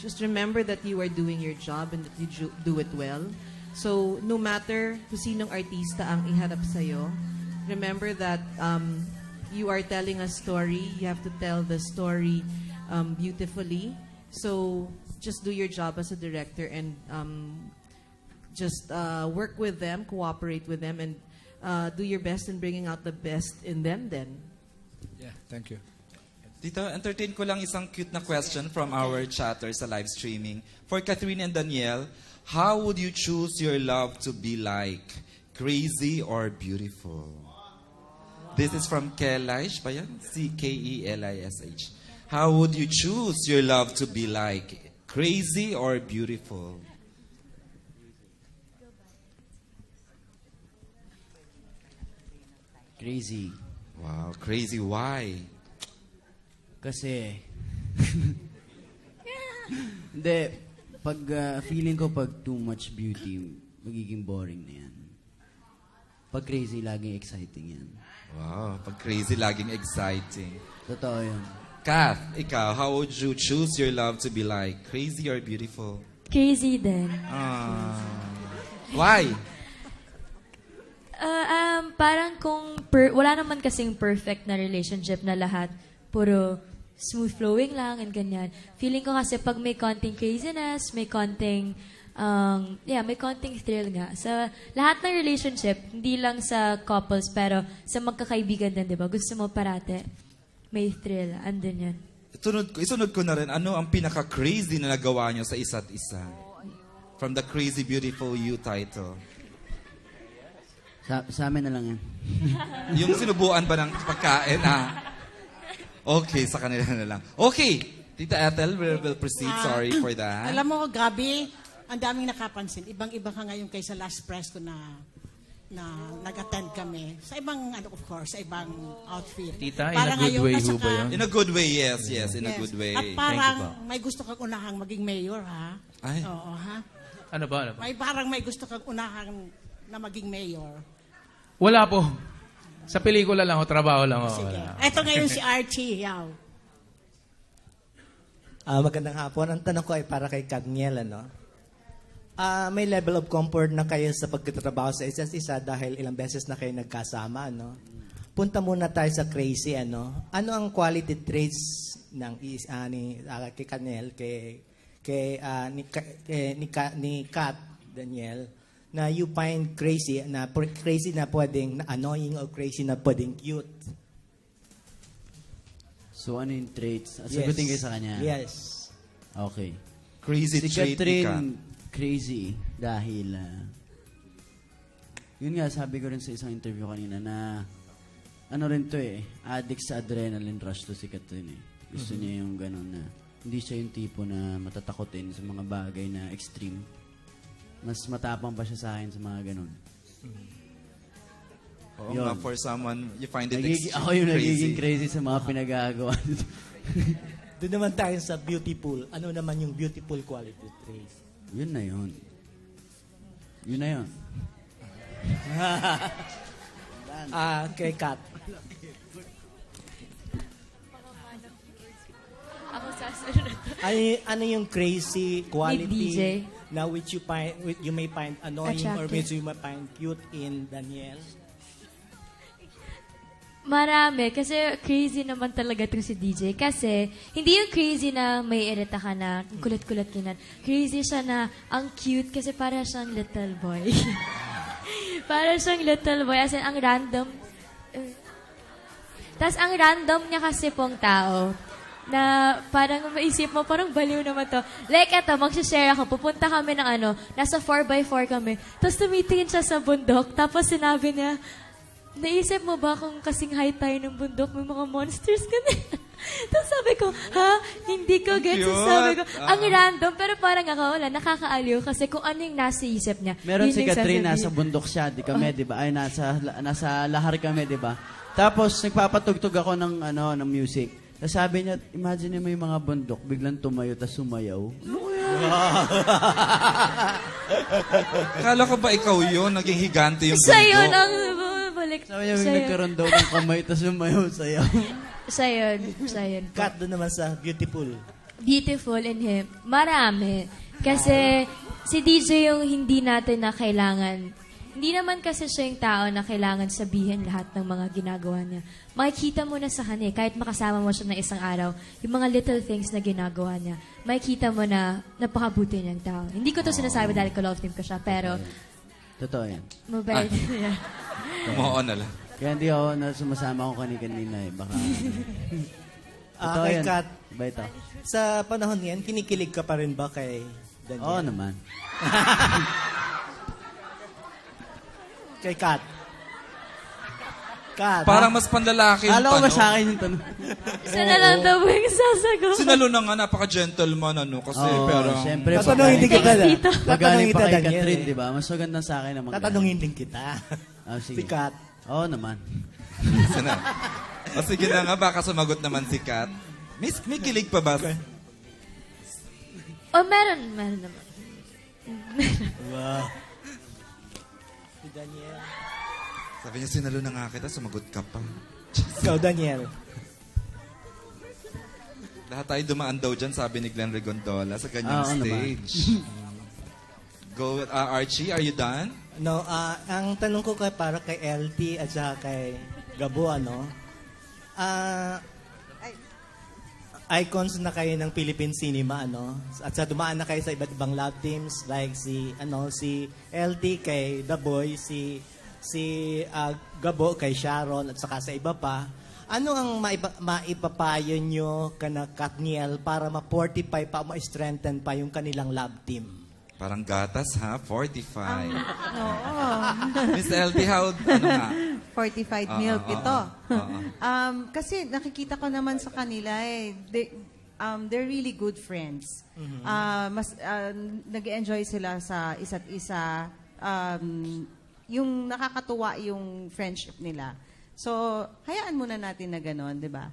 Just remember that you are doing your job and that you do it well. So, no matter kung sinong artista ang iharap sa'yo, remember that you are telling a story. You have to tell the story beautifully. So, just do your job as a director and just work with them, cooperate with them, and do your best in bringing out the best in them then. Yeah, thank you. Dito, entertain ko lang isang cute na question from our chatter sa live streaming. For Catherine and Danielle, how would you choose your love to be like? Crazy or beautiful? This is from Kelish ba yan? C-K-E-L-I-S-H. How would you choose your love to be like? Crazy or beautiful? Crazy. Wow, crazy. Why? Kasi, hindi, feeling ko pag too much beauty, magiging boring na yan. Pag crazy, laging exciting yan. Wow, pag crazy, laging exciting. Totoo yun. Kath, ikaw, how would you choose your love to be like? Crazy or beautiful? Crazy din. Why? Parang kung wala naman kasing perfect na relationship na lahat puro smooth flowing lang and ganyan. Feeling ko kasi pag may konting craziness, may konting may konting thrill nga. Sa lahat ng relationship, hindi lang sa couples, pero sa magkakaibigan din, di ba? Gusto mo parate, may thrill. Andun yan. Isunod ko na rin, ano ang pinaka-crazy na nagawa nyo sa isa't isa? From the Crazy Beautiful You title. Sa amin na lang yan. Yung sinubuan ba ng pagkain, Okay, sa kanila na lang. Okay, Tita Ethel, we'll proceed. Sorry for that. Alam mo, Gabi, ang daming nakapansin. Ibang-iba ka ngayon kaysa last press ko na nag-attend kami. Sa ibang, of course, sa ibang outfit. Tita, in a good way ho ba yun? In a good way, yes, in a good way. At parang may gusto kang unahang maging mayor, ha? Ay. Oo, ha? Ano ba? Parang may gusto kang unahang na maging mayor. Wala po. Sa pelikula lang o trabaho lang. O, Sige. wala. Ito ngayon si Archie. Yaw. Magandang hapon. Ang tanong ko ay para kay Cadniel, ano? May level of comfort na kayo sa pagtatrabaho sa isa't isa dahil ilang beses na kayo nagkasama, ano? Punta muna tayo sa crazy, ano? Ano ang quality traits ng kay Cadniel, ni Kat, Daniel, na you find crazy na pwedeng annoying or crazy na pwedeng cute? So, ano yung traits? Sagutin kayo sa kanya? Yes. Okay. Crazy si trait ni Catherine, crazy dahil yun nga, sabi ko rin sa isang interview kanina na ano rin to addict sa adrenaline rush to si Catherine Gusto niya yung gano'n na hindi siya yung tipo na matatakotin sa mga bagay na extreme. Mas matapang pa siya sa akin sa mga gano'n. Oo nga, for someone, you find it Ako yung nagiging crazy sa mga pinagagawa. Doon naman tayo sa beautiful. Ano naman yung beautiful quality trait? Yun na yun. Yun na yun. Kay Kat. Ako sasunod. Ano yung crazy quality DJ. na which you may find annoying or Attractive. which you may find cute in Daniel? Marami. Kasi crazy naman talaga itong si DJ. Kasi, hindi yung crazy na may irita ka na, kulat-kulat kinan. Crazy siya na, ang cute kasi para siyang little boy. Para siyang little boy. As in, ang random. Tapos, ang random niya kasi pong tao. Na parang maisip mo, parang baliw naman to. Like, eto, mag-share ako. Pupunta kami ng nasa 4x4 kami. Tapos, tumitingin siya sa bundok. Tapos, sinabi niya, naisip mo ba kung kasing high tayo ng bundok, may mga monsters ka na? Tapos sabi ko, ha? Hindi ko gets. Sabi ko, ang random, pero parang ako, wala, nakakaaliw kasi kung ano yung nasa isip niya. Meron yun si yung Catherine, sasabihin. nasa bundok siya, di kami, di ba? Ay, nasa lahar kami, di ba? Tapos, nagpapatugtog ako ng music. Tapos sabi niya, imagine mo yung mga bundok, biglang tumayo, tapos sumayaw. Kala ko ba ikaw yun? Naging higante yung Siya yun bundok. ang bumalik. Sabi niya, nagkaroon daw ng kamay, tapos sumayaw, sayaw. Siya yun. Kat, doon naman sa beautiful. Beautiful in him. Marami. Kasi si DJ yung hindi natin na kailangan. Hindi naman kasi siya yung tao na kailangan sabihin lahat ng mga ginagawa niya. Makikita mo na sa kanya, kahit makasama mo siya ng isang araw, yung mga little things na ginagawa niya, makikita mo na napakabuti niyang tao. Hindi ko to sinasabi dahil ka-love team ko siya, pero Totoo yan. mabait niya. Umuon na lang. Kaya hindi ako sumasama ko kanina Baka... Totoo Kay yan. Kat, Ba ito? sa panahon yan, kinikilig ka pa rin ba kay Daniel? Oo naman. Kay Kat. Kat. Parang mas panlalaki yung Alam ko ba tanong. sa akin yung tanong? Isa na lang daw yung sasagot. Sinalo na nga, napaka-gentleman, kasi Oo, pero... Siyempre, Tatanungin din kita. Pagaling Tatanungin pa kita, kay Daniel. Catherine, di ba? Mas maganda sa akin na Tatanungin din kita. Sige. Si Kat. Oo naman. Sana. O sige na nga, baka sumagot naman si Kat. May kilig pa ba? Meron naman. Wow. Si Daniel. Sabi niya, sinalo na nga kita, sumagot ka pa. Ikaw, Daniel. Lahat tayo dumaan daw dyan, sabi ni Glenn Regondola sa ganyang Oo naman. stage. Go, Archie, are you done? No, ang tanong ko para kay LT at saka kay Gabo, icons na kayo ng Philippine cinema, At sa dumaan na kayo sa iba't ibang love teams like si LT kay The Boy, si Gabo kay Sharon at saka sa iba pa. Ano ang maipapayo nyo kana Katniel para ma-fortify pa, ma-strengthen pa yung kanilang love team? Parang gatas, ha? 45. Oo. Miss LT, how, nga? Fortified milk ito. Kasi nakikita ko naman sa kanila they're really good friends. Nag-enjoy sila sa isa't isa. Yung nakakatuwa yung friendship nila. So, hayaan muna natin na gano'n, di ba?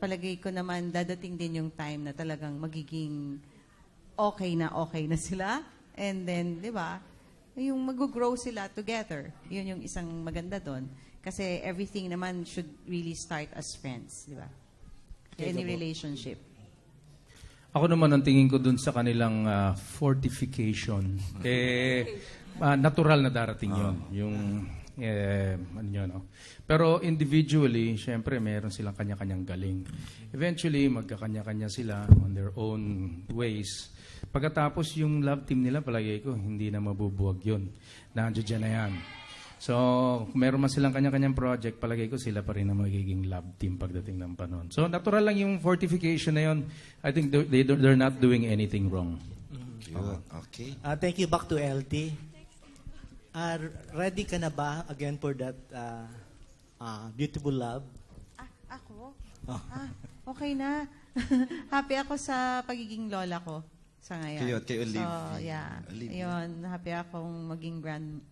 Palagay ko naman, dadating din yung time na talagang magiging okay na sila. And then, di ba, yung mag-grow sila together. Yun yung isang maganda doon. Kasi everything naman should really start as friends, di ba? Any relationship. Ako naman ang tingin ko dun sa kanilang fortification. Natural na darating yun. Yung, ano yun, no? Pero individually, syempre, meron silang kanya-kanyang galing. Eventually, magkakanya-kanya sila on their own ways. Pagkatapos yung love team nila, palagay ko, hindi na mabubuwag yun. Nandiyan na yan. So, kung meron man silang kanya-kanyang project, palagay ko sila pa rin ang magiging love team pagdating ng panahon. So, natural lang yung fortification na yun. I think they're not doing anything wrong. Okay. Thank you. Back to LT. Ready ka na ba again for that beautiful love? Ako? Oh. Okay na. Happy ako sa pagiging lola ko sa ngayon. Kay Olive. So, yeah. Yun, happy akong maging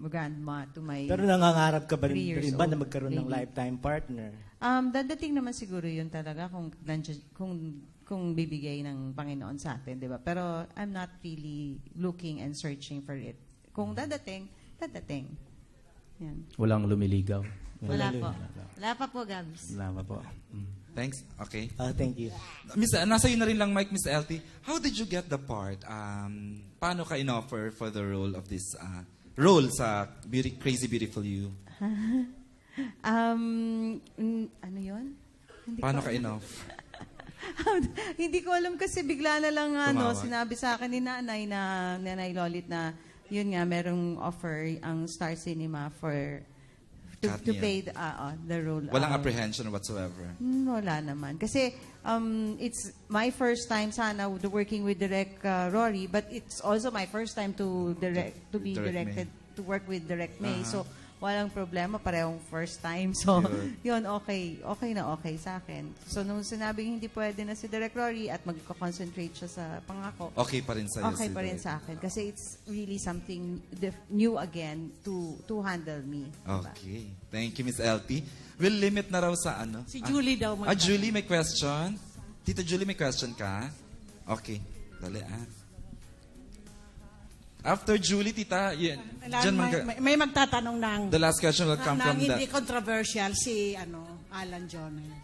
grandma to my Pero nangangarap ka ba 3 years rin ba na old magkaroon ng baby. lifetime partner? Dadating naman siguro yun talaga kung bibigay ng Panginoon sa atin, di ba? Pero I'm not really looking and searching for it. Kung dadating. Yan. Walang lumiligaw. Wala po. Wala pa po, Gabs. Wala pa po. Thanks. Okay. Thank you. Nasa iyo na rin lang, Mike, Miss LT. How did you get the part? Paano ka in-offer for the role of this role sa Crazy Beautiful You? Ano yun? Paano ka in-offer? Hindi ko alam kasi bigla na lang Tumawag. sinabi sa akin ni Nanay Lolit na yun nga, merong offer ang Star Cinema to Katniel. play the role. Walang apprehension whatsoever. Wala naman. Kasi it's my first time sana working with Direk Rory, but it's also my first time to be Direct directed, May. to work with Direk May. Uh-huh. So, walang problema, parehong first time. So, Good. yun, okay na okay sa akin. So, nung sinabing hindi pwede na si Direk Rory at magko-concentrate siya sa pangako, Okay pa rin sa'yo. okay pa rin sa akin. Kasi it's really something new again to handle me. Diba? Okay. Thank you, Miss LT. We'll limit na raw sa ano. Si Julie daw magtanong. Julie, may question? Tita Julie, may question ka? Okay. Dali, After Julie, tita, yun. May magtatanong ng The last question will come from hindi the... controversial si Alan Jones.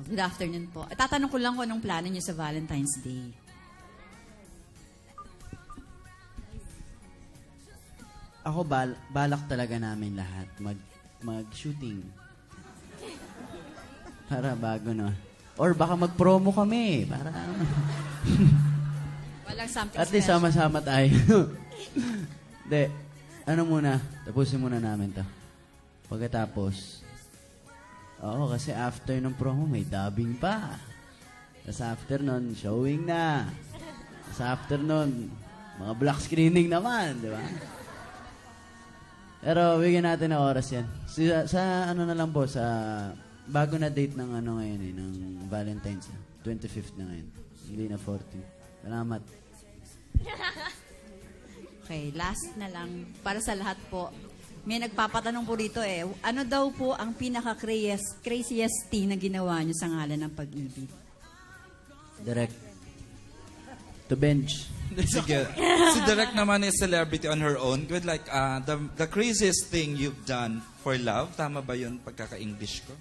Good afternoon po. Tatanong ko lang kung anong plano niyo sa Valentine's Day. Ako, balak talaga namin lahat mag-shooting. Para bago, no? Or baka mag-promo kami. Para Walang something at least special. sama-sama tayo. Hindi. Ano muna? Tapusin muna namin to. Pagkatapos, kasi after ng promo, may dubbing pa. Tapos after nun, showing na. Tapos after nun, mga black screening naman, di ba? Pero bigyan natin ng oras yan. Sa ano na lang po, sa bago na date ng ngayon ng Valentine's. 25th na ngayon. Hindi na 14. Salamat. Okay, last na lang. Para sa lahat po. May nagpapatanong po dito ano daw po ang pinaka-craziest thing na ginawa niyo sa ngalan ng pag-ibig? Direct. To bench. Sige. Si Direk naman is celebrity on her own. Good, like, the craziest thing you've done for love, tama ba yun pagkaka-English ko?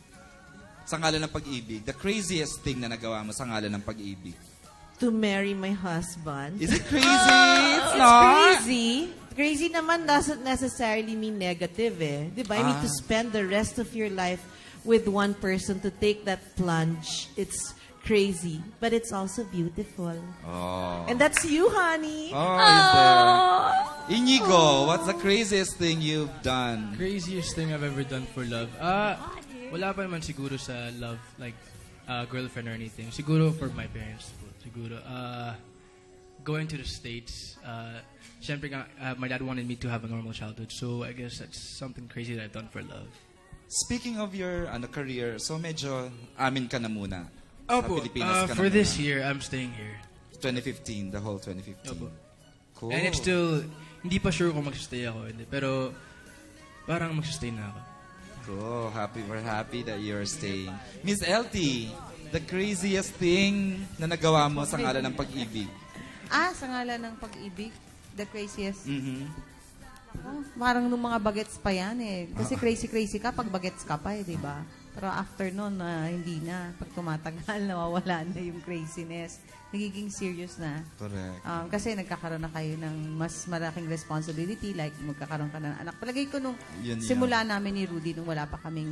Sa ngalan ng pag-ibig. The craziest thing na nagawa mo sa ngalan ng pag-ibig. To marry my husband. Is it crazy? It's It's not. crazy. Crazy naman doesn't necessarily mean negative Di ba? You need to spend the rest of your life with one person to take that plunge. It's crazy. But it's also beautiful. Oh. And that's you, honey. Is there? Inigo, what's the craziest thing you've done? Craziest thing I've ever done for love? Wala pa naman siguro sa love, like girlfriend or anything. Siguro for my parents po. Siguro, going to the States, syempre my dad wanted me to have a normal childhood. So I guess that's something crazy that I've done for love. Speaking of your career, so medyo amin ka na muna. Sa Opo, Pilipinas ka for na this muna. year, I'm staying here. 2015, the whole 2015. Opo. Cool. And it's still, hindi pa sure kung magsistay ako. Pero parang magsistay na ako. Cool. We're happy that you're staying. Miss LT, the craziest thing na nagawa mo sa ngalan ng pag-ibig? Sa ngalan ng pag-ibig? The craziest. Mhm. Parang nung mga bagets pa yan eh. Kasi crazy ka pag bagets ka pa eh, di ba? Pero after nun, hindi na. Pag tumatagal, nawawala na yung craziness. Nagiging serious na. Correct. Kasi nagkakaroon na kayo ng mas malaking responsibility, like magkakaroon ka ng anak. Palagay ko nung simula namin ni Rudy, nung wala pa kaming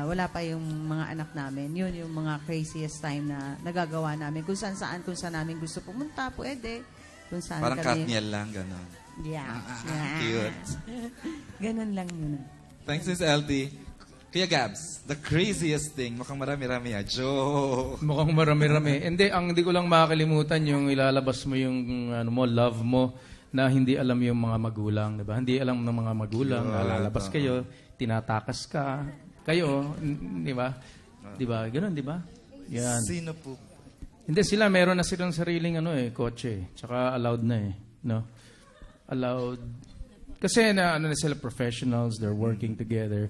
wala pa yung mga anak namin, yun yung mga craziest time na nagagawa namin. Kung saan namin gusto pumunta, pwede. Kung saan Parang kami. Katniel lang, gano'n. Yeah. Cute. Ganun lang yun. Thanks, Miss LT. Kuya Gabs, the craziest thing, mukhang marami-rami joke. Mukhang marami-rami. Hindi ko lang makakalimutan yung ilalabas mo yung love mo na hindi alam yung mga magulang, di ba? Hindi alam ng mga magulang, lalabas kayo, tinatakas ka, kayo, di ba? Di ba? Ganun, di ba? Yan. Sino po? Hindi sila, meron na silang sariling kotse, tsaka allowed na no? Allowed. Kasi na sila professionals, they're working together.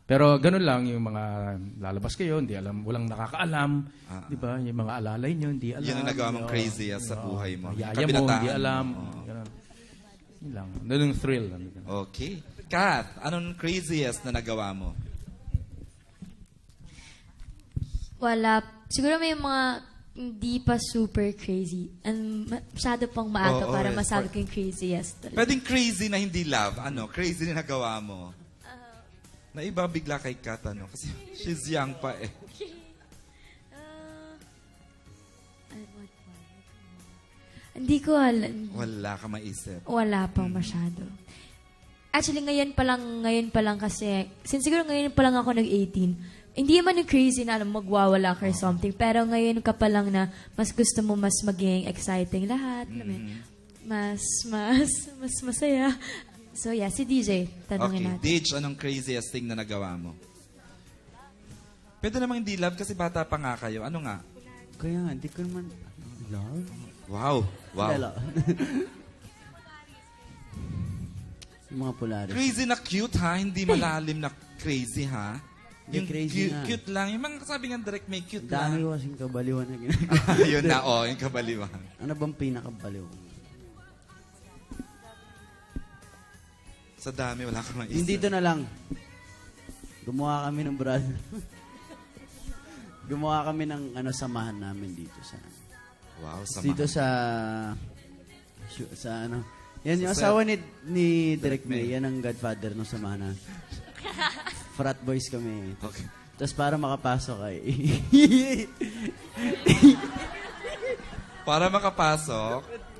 Pero ganun lang yung mga lalabas kayo, hindi alam, walang nakakaalam, di ba? Yung mga alalay nyo, hindi alam. Yun ang nagawa mong crazy sa buhay mo. Yaya mo, hindi alam. Ganun. Yun lang. Ganun thrill. Okay. Kath, anong craziest na nagawa mo? Wala. Siguro may mga hindi pa super crazy. And masyado pang maaga para masabi ko yung craziest. Pwedeng crazy na hindi love. Crazy na nagawa mo. Naiba bigla kay Kat, kasi she's young pa eh. Hindi ko alam. Wala ka maisip. Wala pa masyado. Actually, ngayon pa lang kasi, since siguro ngayon pa lang ako nag-18, hindi naman yung crazy na magwawala ka or something, pero ngayon ka pa lang na mas gusto mo mas maging exciting lahat. Mas masaya. So yeah, si DJ, tanungin natin. DJ, anong craziest thing na nagawa mo? Pwede namang hindi love kasi bata pa nga kayo. Ano nga? Kaya nga, hindi ko naman love. Wow. Yung mga Polaris. Crazy na cute ha, hindi malalim na crazy ha. Yung crazy cute lang. Yung mga sabi nga direct may cute Dami lang. ko kasing kabaliwan na ginagawa. Yun na, yung kabaliwan. Ano bang pinakabaliw? Sa dami, wala kang maisip. Hindi dito na lang. Gumawa kami ng brother. Gumawa kami ng samahan namin dito sa... Wow, samahan. Dito sa Yan yung asawa ni Direk May. Yan ang godfather ng samahan na. Frat boys kami. Okay. Tapos para makapasok ay... Para makapasok...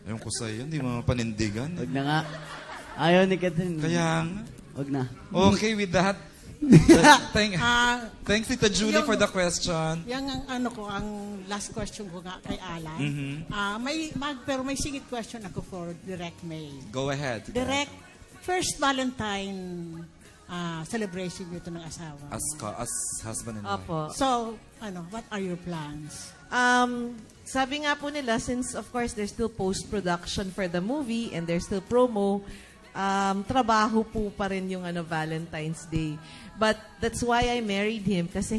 Ayun ko sa'yo, hindi mo panindigan. Wag na nga. Ayaw ni Catherine. Kaya nga. Wag na. Okay, with that, thanks Tita Julie for the question. Yang ang last question ko nga kay Alan. Pero may singit question ako for Direk May. Go ahead. Direk, first Valentine celebration nito ng asawa. As husband and wife. Opo. So, what are your plans? Sabi nga po nila, since of course there's still post-production for the movie and there's still promo, trabaho po pa rin yung Valentine's Day. But that's why I married him kasi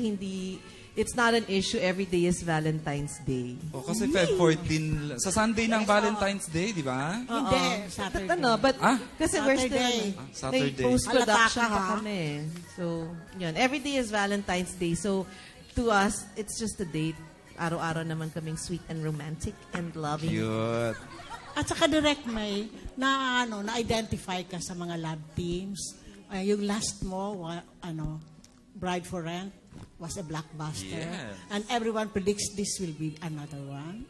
it's not an issue every day is Valentine's Day. Kasi Feb 14, sa Sunday ng Valentine's Day, di ba? Hindi, Saturday. Kasi we're still Saturday. post-production pa kami. So, yun. Every day is Valentine's Day. So, to us, it's just a date. Araw-araw naman kaming sweet and romantic and loving. Cute. At saka Direk May, na-identify ka sa mga love teams. Yung last mo, Bride for Rent, was a blockbuster. Yes. And everyone predicts this will be another one.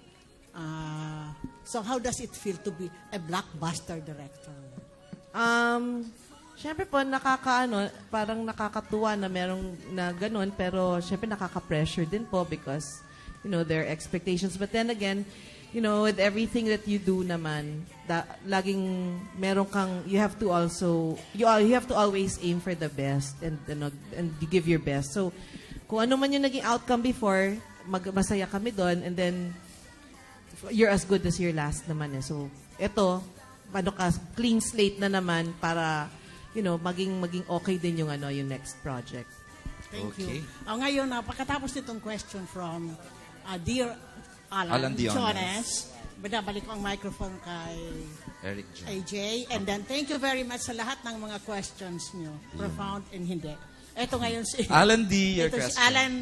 So how does it feel to be a blockbuster director? Siyempre po, parang nakakatuwa na merong na ganun, pero siyempre nakaka-pressure din po because their expectations. But then again, with everything that you do naman, laging meron kang, you have to always aim for the best and you give your best. So, kung ano man yung naging outcome before, masaya kami doon, and then you're as good as your last naman eh. So, eto, clean slate na naman para, maging okay din yung next project. Thank you. Ngayon, pagkatapos nitong question from Dear Alan Alan Diones. Diones, binabalik ko ang microphone kay Eric J. AJ. And then, thank you very much sa lahat ng mga questions nyo. Profound and hindi. Ito ngayon si... Alan D, your ito si question. Alan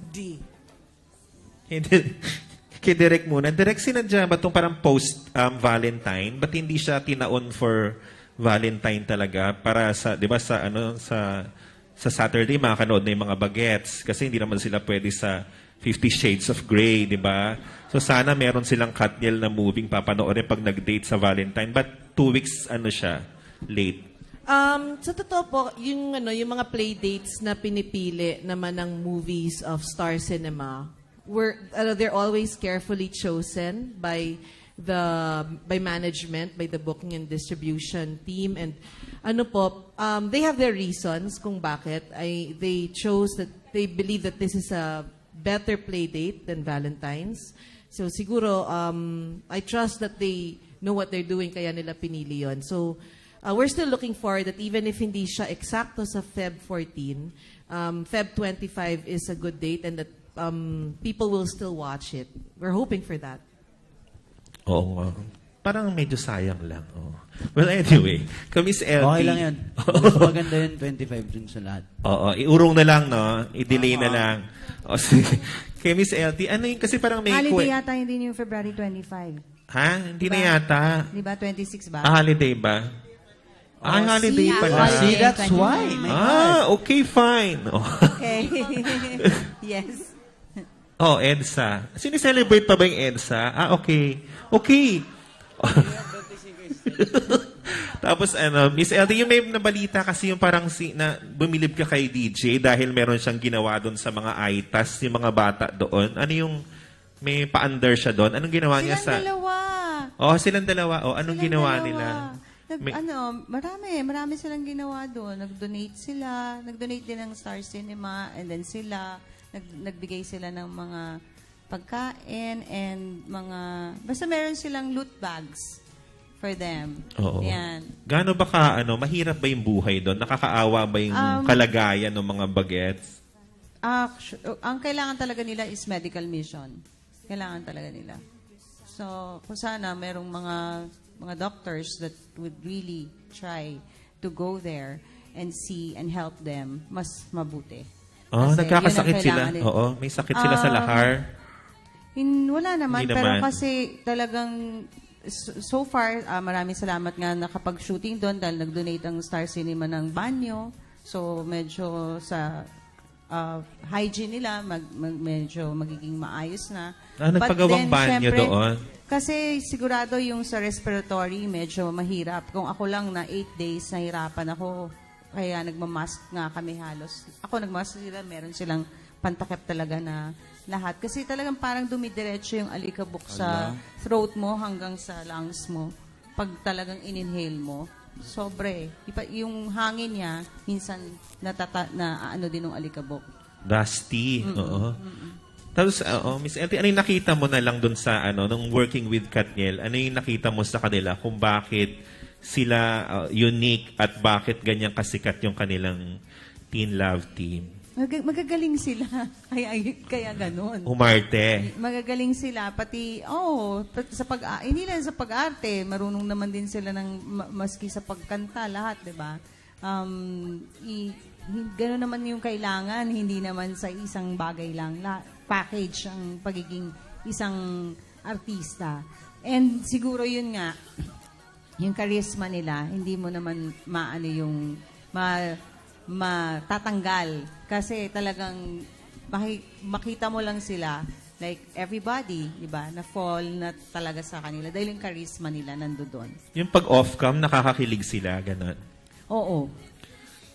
D. Kay Direk muna. Direk, sinadya ba itong parang post-Valentine? Ba't hindi siya tinaon for Valentine talaga? Para sa, di ba, sa Saturday, makakanood na yung mga bagets. Kasi hindi naman sila pwede sa 50 Shades of Grey, di ba? So sana meron silang Katniel na moving papanoorin pag nag-date sa Valentine. But 2 weeks, siya, late. Sa totoo po, yung mga play dates na pinipili naman ng movies of Star Cinema, they're always carefully chosen by management, by the booking and distribution team, and they have their reasons kung bakit they chose that. They believe that this is a better play date than Valentine's. So siguro, I trust that they know what they're doing, kaya nila pinili yun. So we're still looking forward that even if hindi siya eksakto sa Feb 14, Feb 25 is a good date and that people will still watch it. We're hoping for that. Oo nga. Parang medyo sayang lang. Oh. Well, anyway, Miss LT. Okay lang yun. Mas maganda yun, 25 dun sa lahat. Oo, iurong na lang, no? I-delay na lang. O, sige. Kay Miss LT, ano yung, kasi parang may... Holiday yata hindi yung February 25. Ha? Hindi na yata. Di ba? 26 ba? Holiday ba? Holiday pala. See, that's why. My God. Okay, fine. Okay. Yes. EDSA. Sinicelebrate pa ba yung EDSA? Okay. Okay. Tapos Miss LT, yung may nabalita kasi yung parang bumilib ka kay DJ dahil meron siyang ginawa doon sa mga ITAS, yung mga bata doon. Ano yung may pa-under siya doon? Anong ginawa niya sa... Silang dalawa. Anong ginawa nila? Marami silang ginawa doon. Nag-donate sila. Nag-donate din ng Star Cinema, and then sila nagbigay sila ng mga pagkain and mga basta meron silang loot bags for them. Oo. Yan. Gaano ba mahirap ba yung buhay doon? Nakakaawa ba yung kalagayan ng mga bagets? Ang kailangan talaga nila is medical mission. Kailangan talaga nila. So, kung sana merong mga doctors that would really try to go there and see and help them, mas mabuti. Nagkakasakit sila? Oo, may sakit sila sa lahar? Wala naman, Hindi pero naman. kasi talagang so far, maraming salamat nga nakapag-shooting doon dahil nag-donate ang Star Cinema ng banyo. So, medyo sa hygiene nila, medyo magiging maayos na. Nagpagawang banyo syempre, doon? Kasi sigurado yung sa respiratory, medyo mahirap. Kung ako lang na 8 days, nahirapan ako. Kaya nagmamask nga kami halos. Ako nagmamask sila, meron silang pantakip talaga na lahat. Kasi talagang parang dumidiretso yung alikabok sa throat mo hanggang sa lungs mo. Pag talagang in-inhale mo, sobre. Yung hangin niya, minsan na din ng alikabok. Dusty. Oo. Tapos, Miss LT, ano yung nakita mo na lang dun sa, nung working with Katniel, ano yung nakita mo sa kanila kung bakit sila unique at bakit ganyan kasikat yung kanilang teen love team? Magagaling sila. Kaya ganun. Umarte. Magagaling sila. Pati, hindi lang sa pag-arte, marunong naman din sila maski sa pagkanta, lahat, di ba? Gano'n naman yung kailangan, hindi naman sa isang bagay lang. Package ang pagiging isang artista. And siguro yun nga, yung charisma nila, hindi mo naman matatanggal. Kasi talagang makita mo lang sila, like everybody, di ba, na fall na talaga sa kanila. Dahil yung charisma nila nandoon. Yung pag off-cam, nakakakilig sila, gano'n? Oo.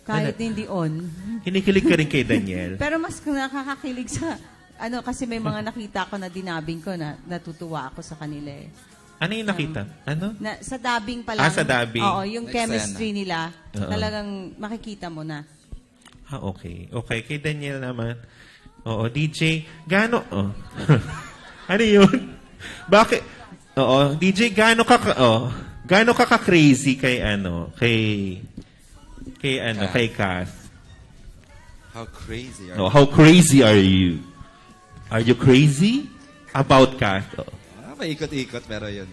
Kahit hindi on. Kinikilig ka rin kay Daniel? Pero mas nakakakilig sa, kasi may mga nakita ko na dinabing ko na natutuwa ako sa kanila eh. Ano yung nakita? Sa dubbing pa lang. Sa dubbing. Oo, yung chemistry nila, talagang makikita mo na. Okay. Okay, kay Daniel naman. Oo, DJ, ano yun? Bakit? Oo, DJ, gaano ka ka-crazy kay Kath? How crazy How crazy are you? Are you crazy? About Kat. Oh. Paikot-ikot, pero yun.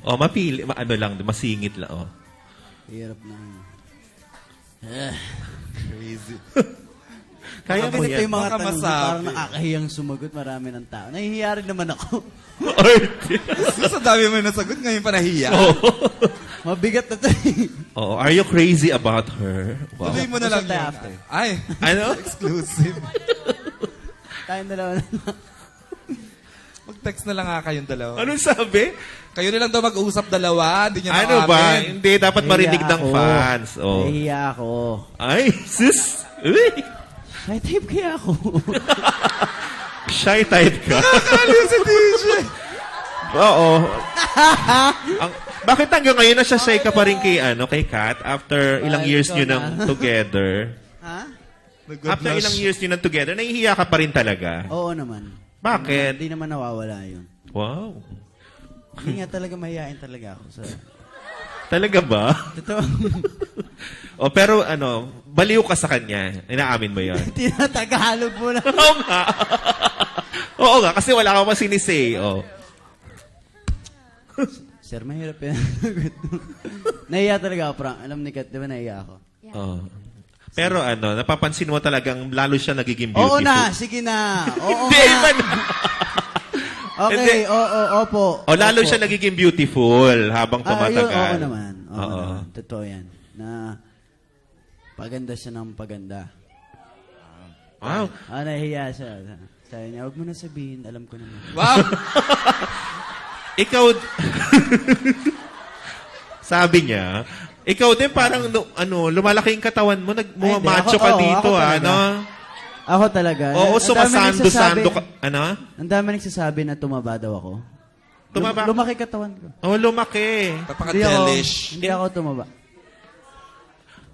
Mapili. Ano lang, masingit lang. Oh. Hirap na. Crazy. Kaya mo ganito yan. yung mga Baka tanong, masabi. parang nakakahiyang sumagot, marami ng tao. Nahihiya rin naman ako. Sa dami mo nasagot, ngayon pa nahiya. Mabigat na to. Oh, are you crazy about her? Wow. Tuloy mo na lang Usap tayo yun. after. Ay, Ano? exclusive. Tayong dalawa na lang. Mag-text na lang nga kayong dalawa. Anong sabi? Kayo na lang daw mag-uusap dalawa. Hindi niya Ano ba? maamin. Hindi, dapat marinig ng Nahihiya ako. fans. Oh. Nahihiya ako. Ay, sis. Uy. Shy type kaya ako. Shy type ka. Nakakaliw si DJ. Oo. Bakit hanggang ngayon nasa shy ka pa rin kay, kay Kat after ilang years nyo nang together? Ha? After ilang years nyo nang together, nahihiya ka pa rin talaga? Oo naman. Bakit? Hindi naman nawawala yun. Wow. Hindi nga talaga mahihain talaga ako. Talaga ba? Totoo. Pero baliw ka sa kanya. Inaamin mo yun? Tinatagalog mo na. Oo nga. Oo nga, kasi wala ka pa sinisay. Oh. Sir, mahirap yan. Nahiya talaga ako, Frank. Alam ni Kat, di ba nahiya ako? Oh. Pero napapansin mo talagang lalo siya nagiging beautiful. Oo na, sige na. Oo Hindi, nga. man. Okay, opo. Lalo Opo. siya nagiging beautiful habang tumatagal. Oo naman. Oo Oo. naman. Totoo yan. Na paganda siya ng paganda. Wow. Nahihiya siya. Sabi niya, huwag mo na sabihin, alam ko naman. Wow! Ikaw, sabi niya, ikaw din parang, lumalaki yung katawan mo, nagmamacho ka dito, Ako talaga. Oo, sumasando-sando ka. Ang dami nagsasabi na tumaba daw ako. Tumaba? Lumaki katawan ko. Lumaki. Napaka-delish. Hindi ako tumaba.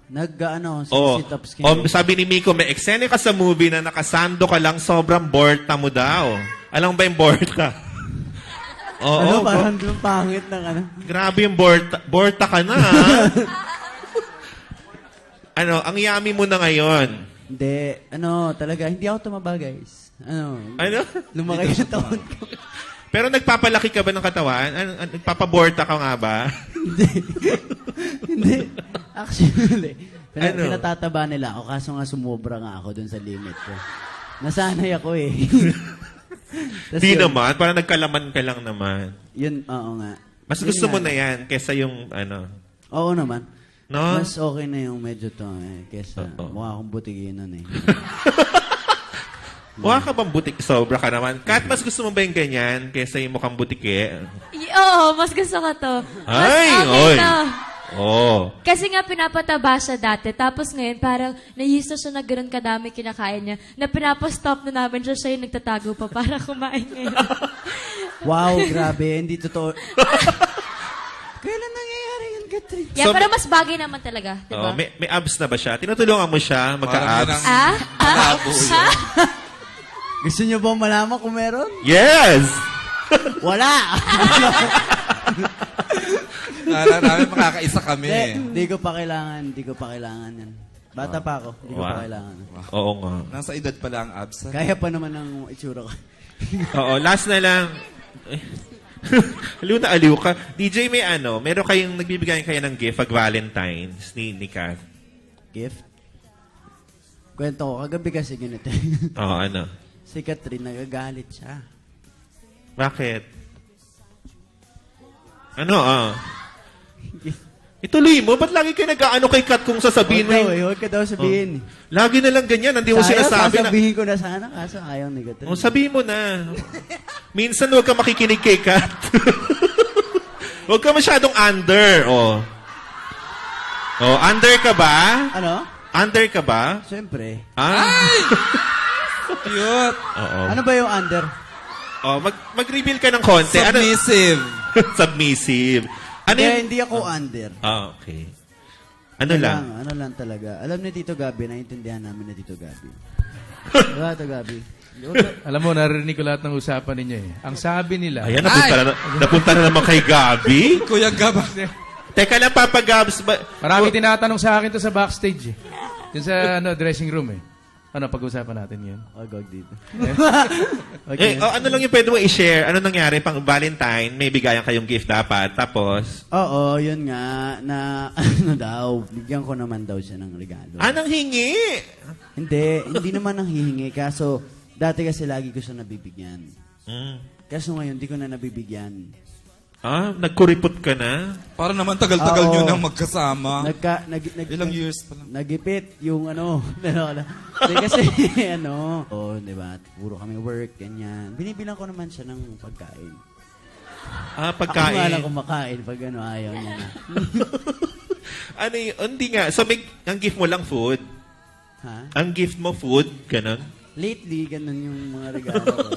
Sit-ups. Sabi ni Miko, may eksena ka sa movie na nakasando ka lang, sobrang borta mo daw. Alam ba yung borta? Oo. Parang yung pangit ng Grabe yung borta. Borta ka na, ang yummy mo na ngayon. Hindi. Talaga, hindi ako tumaba, guys. Lumaki yung katawan ko. Pero nagpapalaki ka ba ng katawan? Nagpapaborta ka nga ba? Hindi. Actually, pinatataba nila ako kaso nga sumobra nga ako dun sa limit ko. Nasanay ako eh. Di naman, parang nagkalaman ka lang naman. Yun, oo nga. Mas gusto mo na yan kesa yung Oo naman. No? Mas okay na yung medyo to kesa mukha akong butiginan eh. Mukha ka bang butik? Sobra ka naman. Kat, mas gusto mo ba yung ganyan kesa yung mukhang butike? Oo, mas gusto ko to. Mas Ay, okay oy. to. Oh. Kasi nga pinapataba siya dati. Tapos ngayon, parang nahihisa siya na ganun kadami kinakain niya. Na pinapastop na namin siya, siya yung nagtatago pa para kumain ngayon. Wow, grabe. Hindi totoo. Kailan nangyayari yun, Catherine? Yeah, pero mas bagay naman talaga. Diba? May abs na ba siya? Tinutulungan mo siya magka-abs? Gusto niyo ba malaman kung meron? Yes! Wala! Namin makakaisa kami. Hindi ko pa kailangan yan. Bata pa ako. Hindi ko pa kailangan. Oo nga. Nasa edad pala ang abs. Kaya pa naman ang itsura ko. Oo, last na lang. Aliw na aliw ka. DJ, meron kayong nagbibigay kayo ng gift pag Valentine's ni Kat? Gift? Kwento ko, kagabi kasi ganito. Oo, Si Catherine, nagagalit siya. Bakit? Ituloy mo? Ba't lagi kayo nag-ano kay Kat kung sasabihin mo? Huwag ka daw sabihin. Lagi na lang ganyan. Hindi mo sinasabi na. Sasabihin ko na sana, kaso ayaw ni Catherine. Sabihin mo na. Minsan huwag ka makikinig kay Kat. Huwag ka masyadong under. Under ka ba? Under ka ba? Siyempre. Cute. Oo. Ano ba yung under? Mag-reveal ka ng konti. Submissive. Submissive. Hindi ako under. Okay. Ano lang talaga. Alam ni Tito Gabi, naiintindihan namin ni Tito Gabi. Diba, Tito Gabi? Alam mo, narinig ko lahat ng usapan ninyo eh. Ang sabi nila... Ayan, napunta na naman kay Gabi. Kuya Gab. Teka lang, Papa Gabs. Marami tinatanong sa akin to sa backstage eh. Dun sa dressing room eh. Ano, pag-usapan natin yun? Wag dito. Ano lang yung pwede mo i-share? Ano nangyari pang Valentine? May bigayan kayong gift dapat. Tapos? Oo, yun nga. Na, ano daw, bigyan ko naman daw siya ng regalo. Nang hingi? Hindi naman nang hihingi. Kaso, dati kasi lagi ko siya nabibigyan. Kaso ngayon, di ko na nabibigyan. Nagkuripot ka na? Para naman tagal-tagal nyo nang magkasama. Ilang years pa lang. Nagipit yung Hindi kasi, di ba? Puro kami work, ganyan. Binibilang ko naman siya ng pagkain. Pagkain? Ako nga lang kumakain pag ayaw niya na. Hindi nga. So, ang gift mo lang food? Ha? Ang gift mo food? Ganon? Lately, ganon yung mga regalo ko.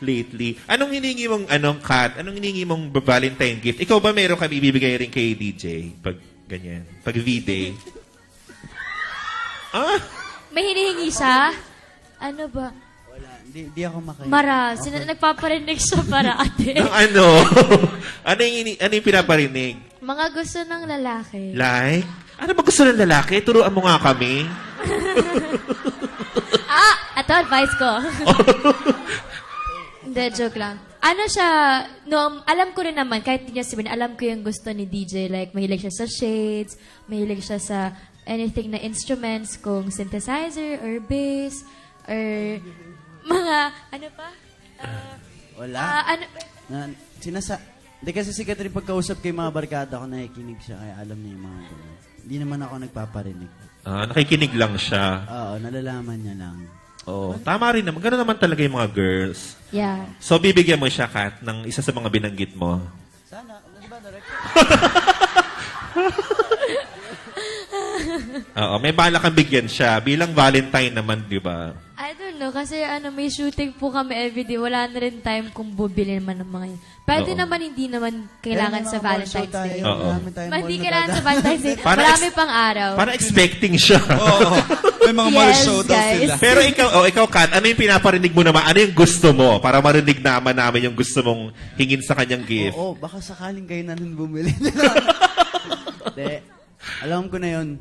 Lately. Anong hiningi mong, Kat? Anong hiningi mong Valentine gift? Ikaw ba meron kami ibibigay rin kay DJ? Pag ganyan. Pag V-Day? May hinihingi siya? Ano ba? Wala. Hindi ako makain. Mara. Nagpaparinig siya para ate. Ano yung pinaparinig? Mga gusto ng lalaki. Like? Ano ba gusto ng lalaki? Turuan mo nga kami. Ito advice ko. Hindi, joke lang. Ano siya, alam ko rin naman, kahit hindi niya sabihin, alam ko yung gusto ni DJ. Like, mahilig siya sa shades, mahilig siya sa anything na instruments, kung synthesizer, or bass, or mga, ano pa? Wala. Hindi kasi si Catherine pagkausap kay mga barkada ko, nakikinig siya, kaya alam niya yung mga gano'n. Hindi naman ako nagpaparinig. Nakikinig lang siya. Oo, nalalaman niya lang. Oo, tama rin naman. Gano'n naman talaga yung mga girls. Yeah. So, bibigyan mo siya, Kat, ng isa sa mga binanggit mo. Sana. Ano ba, direct? Oo, may bala kang bigyan siya. Bilang Valentine naman, di ba? I don't know, kasi may shooting po kami everyday. Wala na rin time kung bubili naman ng mga yun. Pwede naman, hindi naman kailangan sa Valentine's Day. Hindi kailangan sa Valentine's Day. Marami pang araw. Para expecting siya. May mga mall show daw sila. Pero ikaw, Kat, ano yung pinaparinig mo naman? Ano yung gusto mo? Para marinig namin yung gusto mong hingin sa kanyang gift. Oo, baka sakaling kayo na nun bumili. Hindi. Alam ko na yun.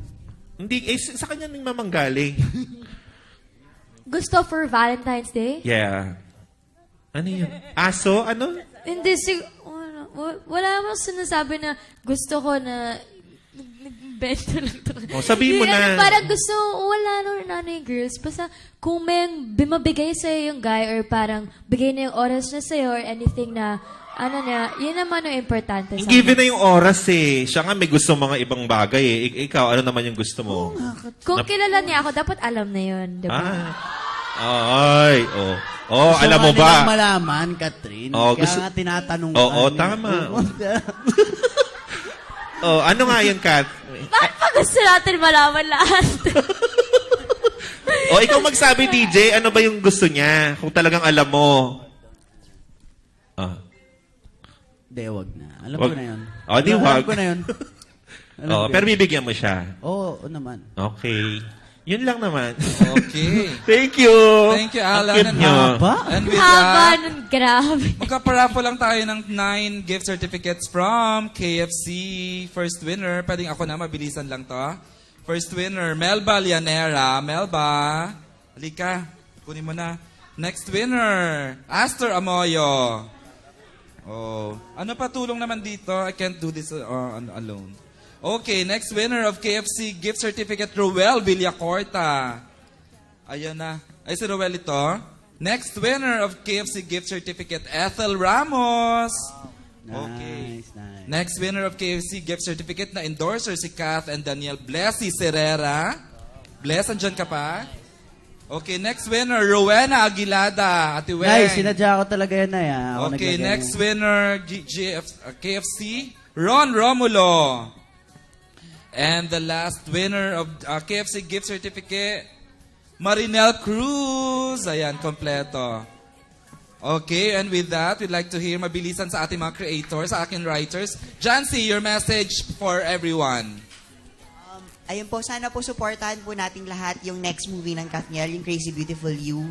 Hindi, sa kanya nang mamanggaling. Gusto for Valentine's Day? Yeah. Ano yun? Aso? Ano? Hindi, wala akong sinasabi na gusto ko na nagbento lang to. Sabihin mo na. Parang gusto, wala na yung girls. Basta kung may bimabigay sa'yo yung guy or parang bigay na yung oras na sa'yo or anything na yun naman yung importante sa Given na yung oras eh. Siya nga may gusto mga ibang bagay eh. Ikaw, ano naman yung gusto mo? Kung kilala niya ako, dapat alam na yun. Diba? Alam mo ba? Gusto malaman, Catherine. Kaya nga tinatanong tama. Ano nga yun, Kat? Bakit pa gusto natin malaman lahat? Ikaw magsabi, DJ, ano ba yung gusto niya? Kung talagang alam mo. Hindi, wag na. Alam ko na yun. Wag. Alam ko na yun. Pero bibigyan mo siya. Oo, naman. Okay. Yun lang naman. Okay. Thank you. Thank you, Alan. And with Haba that, nun, grabe. magkaparapo lang tayo ng 9 gift certificates from KFC. First winner, pwedeng ako na, mabilisan lang to. First winner, Melba Lianera. Melba, halika, kunin mo na. Next winner, Astor Amoyo. Ano pa tulong naman dito? I can't do this alone. Okay, next winner of KFC gift certificate, Roel Villacorta. Ayan na. Ay, si Roel ito. Next winner of KFC gift certificate, Ethel Ramos. Okay. Nice. Next winner of KFC gift certificate na endorser, si Kath and Daniel Blessy Serrera. Bless, andyan ka pa? Okay, next winner, Rowena Aguilada. Ate Weng. Nice, sinadya ko talaga yan na yan. Okay, next winner, KFC, Ron Romulo. And the last winner of KFC gift certificate, Marinel Cruz. Ayan, kompleto. Okay, and with that, we'd like to hear mabilisan sa ating mga creators, sa aking writers. Jancy, your message for everyone. Ayun po, sana po supportahan po nating lahat yung next movie ng Kathniel, yung Crazy Beautiful You.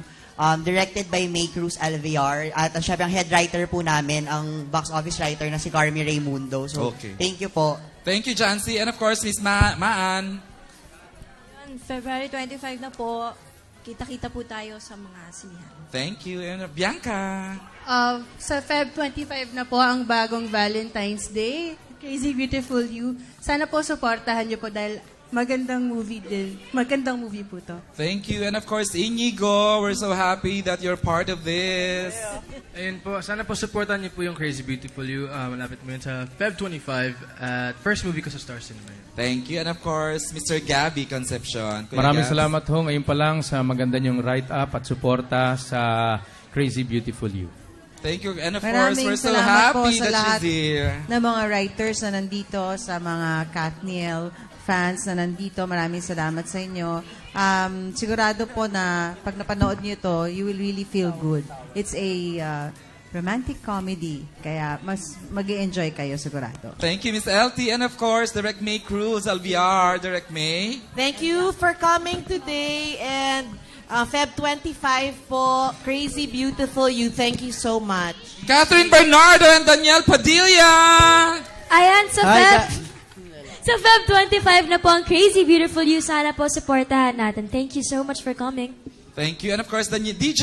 Directed by May Cruz Alvear. At syempre, ang head writer po namin, ang box office writer na si Carmi Raimundo. So, Okay. Thank you po. Thank you, Jancy. And of course, Miss Maan. February 25 na po, kita-kita po tayo sa mga sinihan. Thank you. And Bianca. Sa Feb 25 na po ang bagong Valentine's Day, Crazy Beautiful You. Sana po supportahan niyo po dahil magandang movie din. Magandang movie po to. Thank you. And of course, Inigo, we're so happy that you're part of this. Ayun po, sana po supportan niyo po yung Crazy Beautiful You. Malapit mo yun sa Feb 25 at first movie ko sa Star Cinema yun. Thank you. And of course, Mr. Gabby Concepcion. Kuya Maraming Gabs. salamat ho ngayon pa lang sa maganda niyong write-up at suporta sa Crazy Beautiful You. Thank you. And of course, Maraming we're so salamat po happy sa that lahat she's here. ng mga writers na nandito, sa mga Kathniel fans na nandito. Maraming salamat sa inyo. Sigurado po na pag napanood niyo to, you will really feel good. It's a romantic comedy. Kaya mas mag-enjoy kayo sigurado. Thank you, Miss LT. And of course, Direct May Cruz, LVR, Direct May. Thank you for coming today and Feb 25 po, Crazy Beautiful You. Thank you so much. Catherine Bernardo and Danielle Padilla. Ayan, sa Feb 25 na po ang Crazy Beautiful You. Sana po supportahan natin. Thank you so much for coming. Thank you. And of course, the DJ.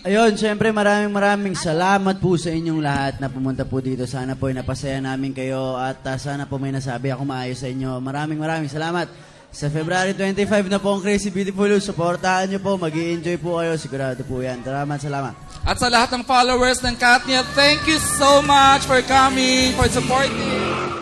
Ayun, syempre maraming salamat po sa inyong lahat na pumunta po dito. Sana po ay napasaya namin kayo at sana po may nasabi ako maayos sa inyo. Maraming salamat. Sa February 25 na po ang Crazy Beautiful You. Supportahan nyo po. Mag-i-enjoy po kayo. Sigurado po yan. Salamat. At sa lahat ng followers ng Katniel, thank you so much for coming, for supporting.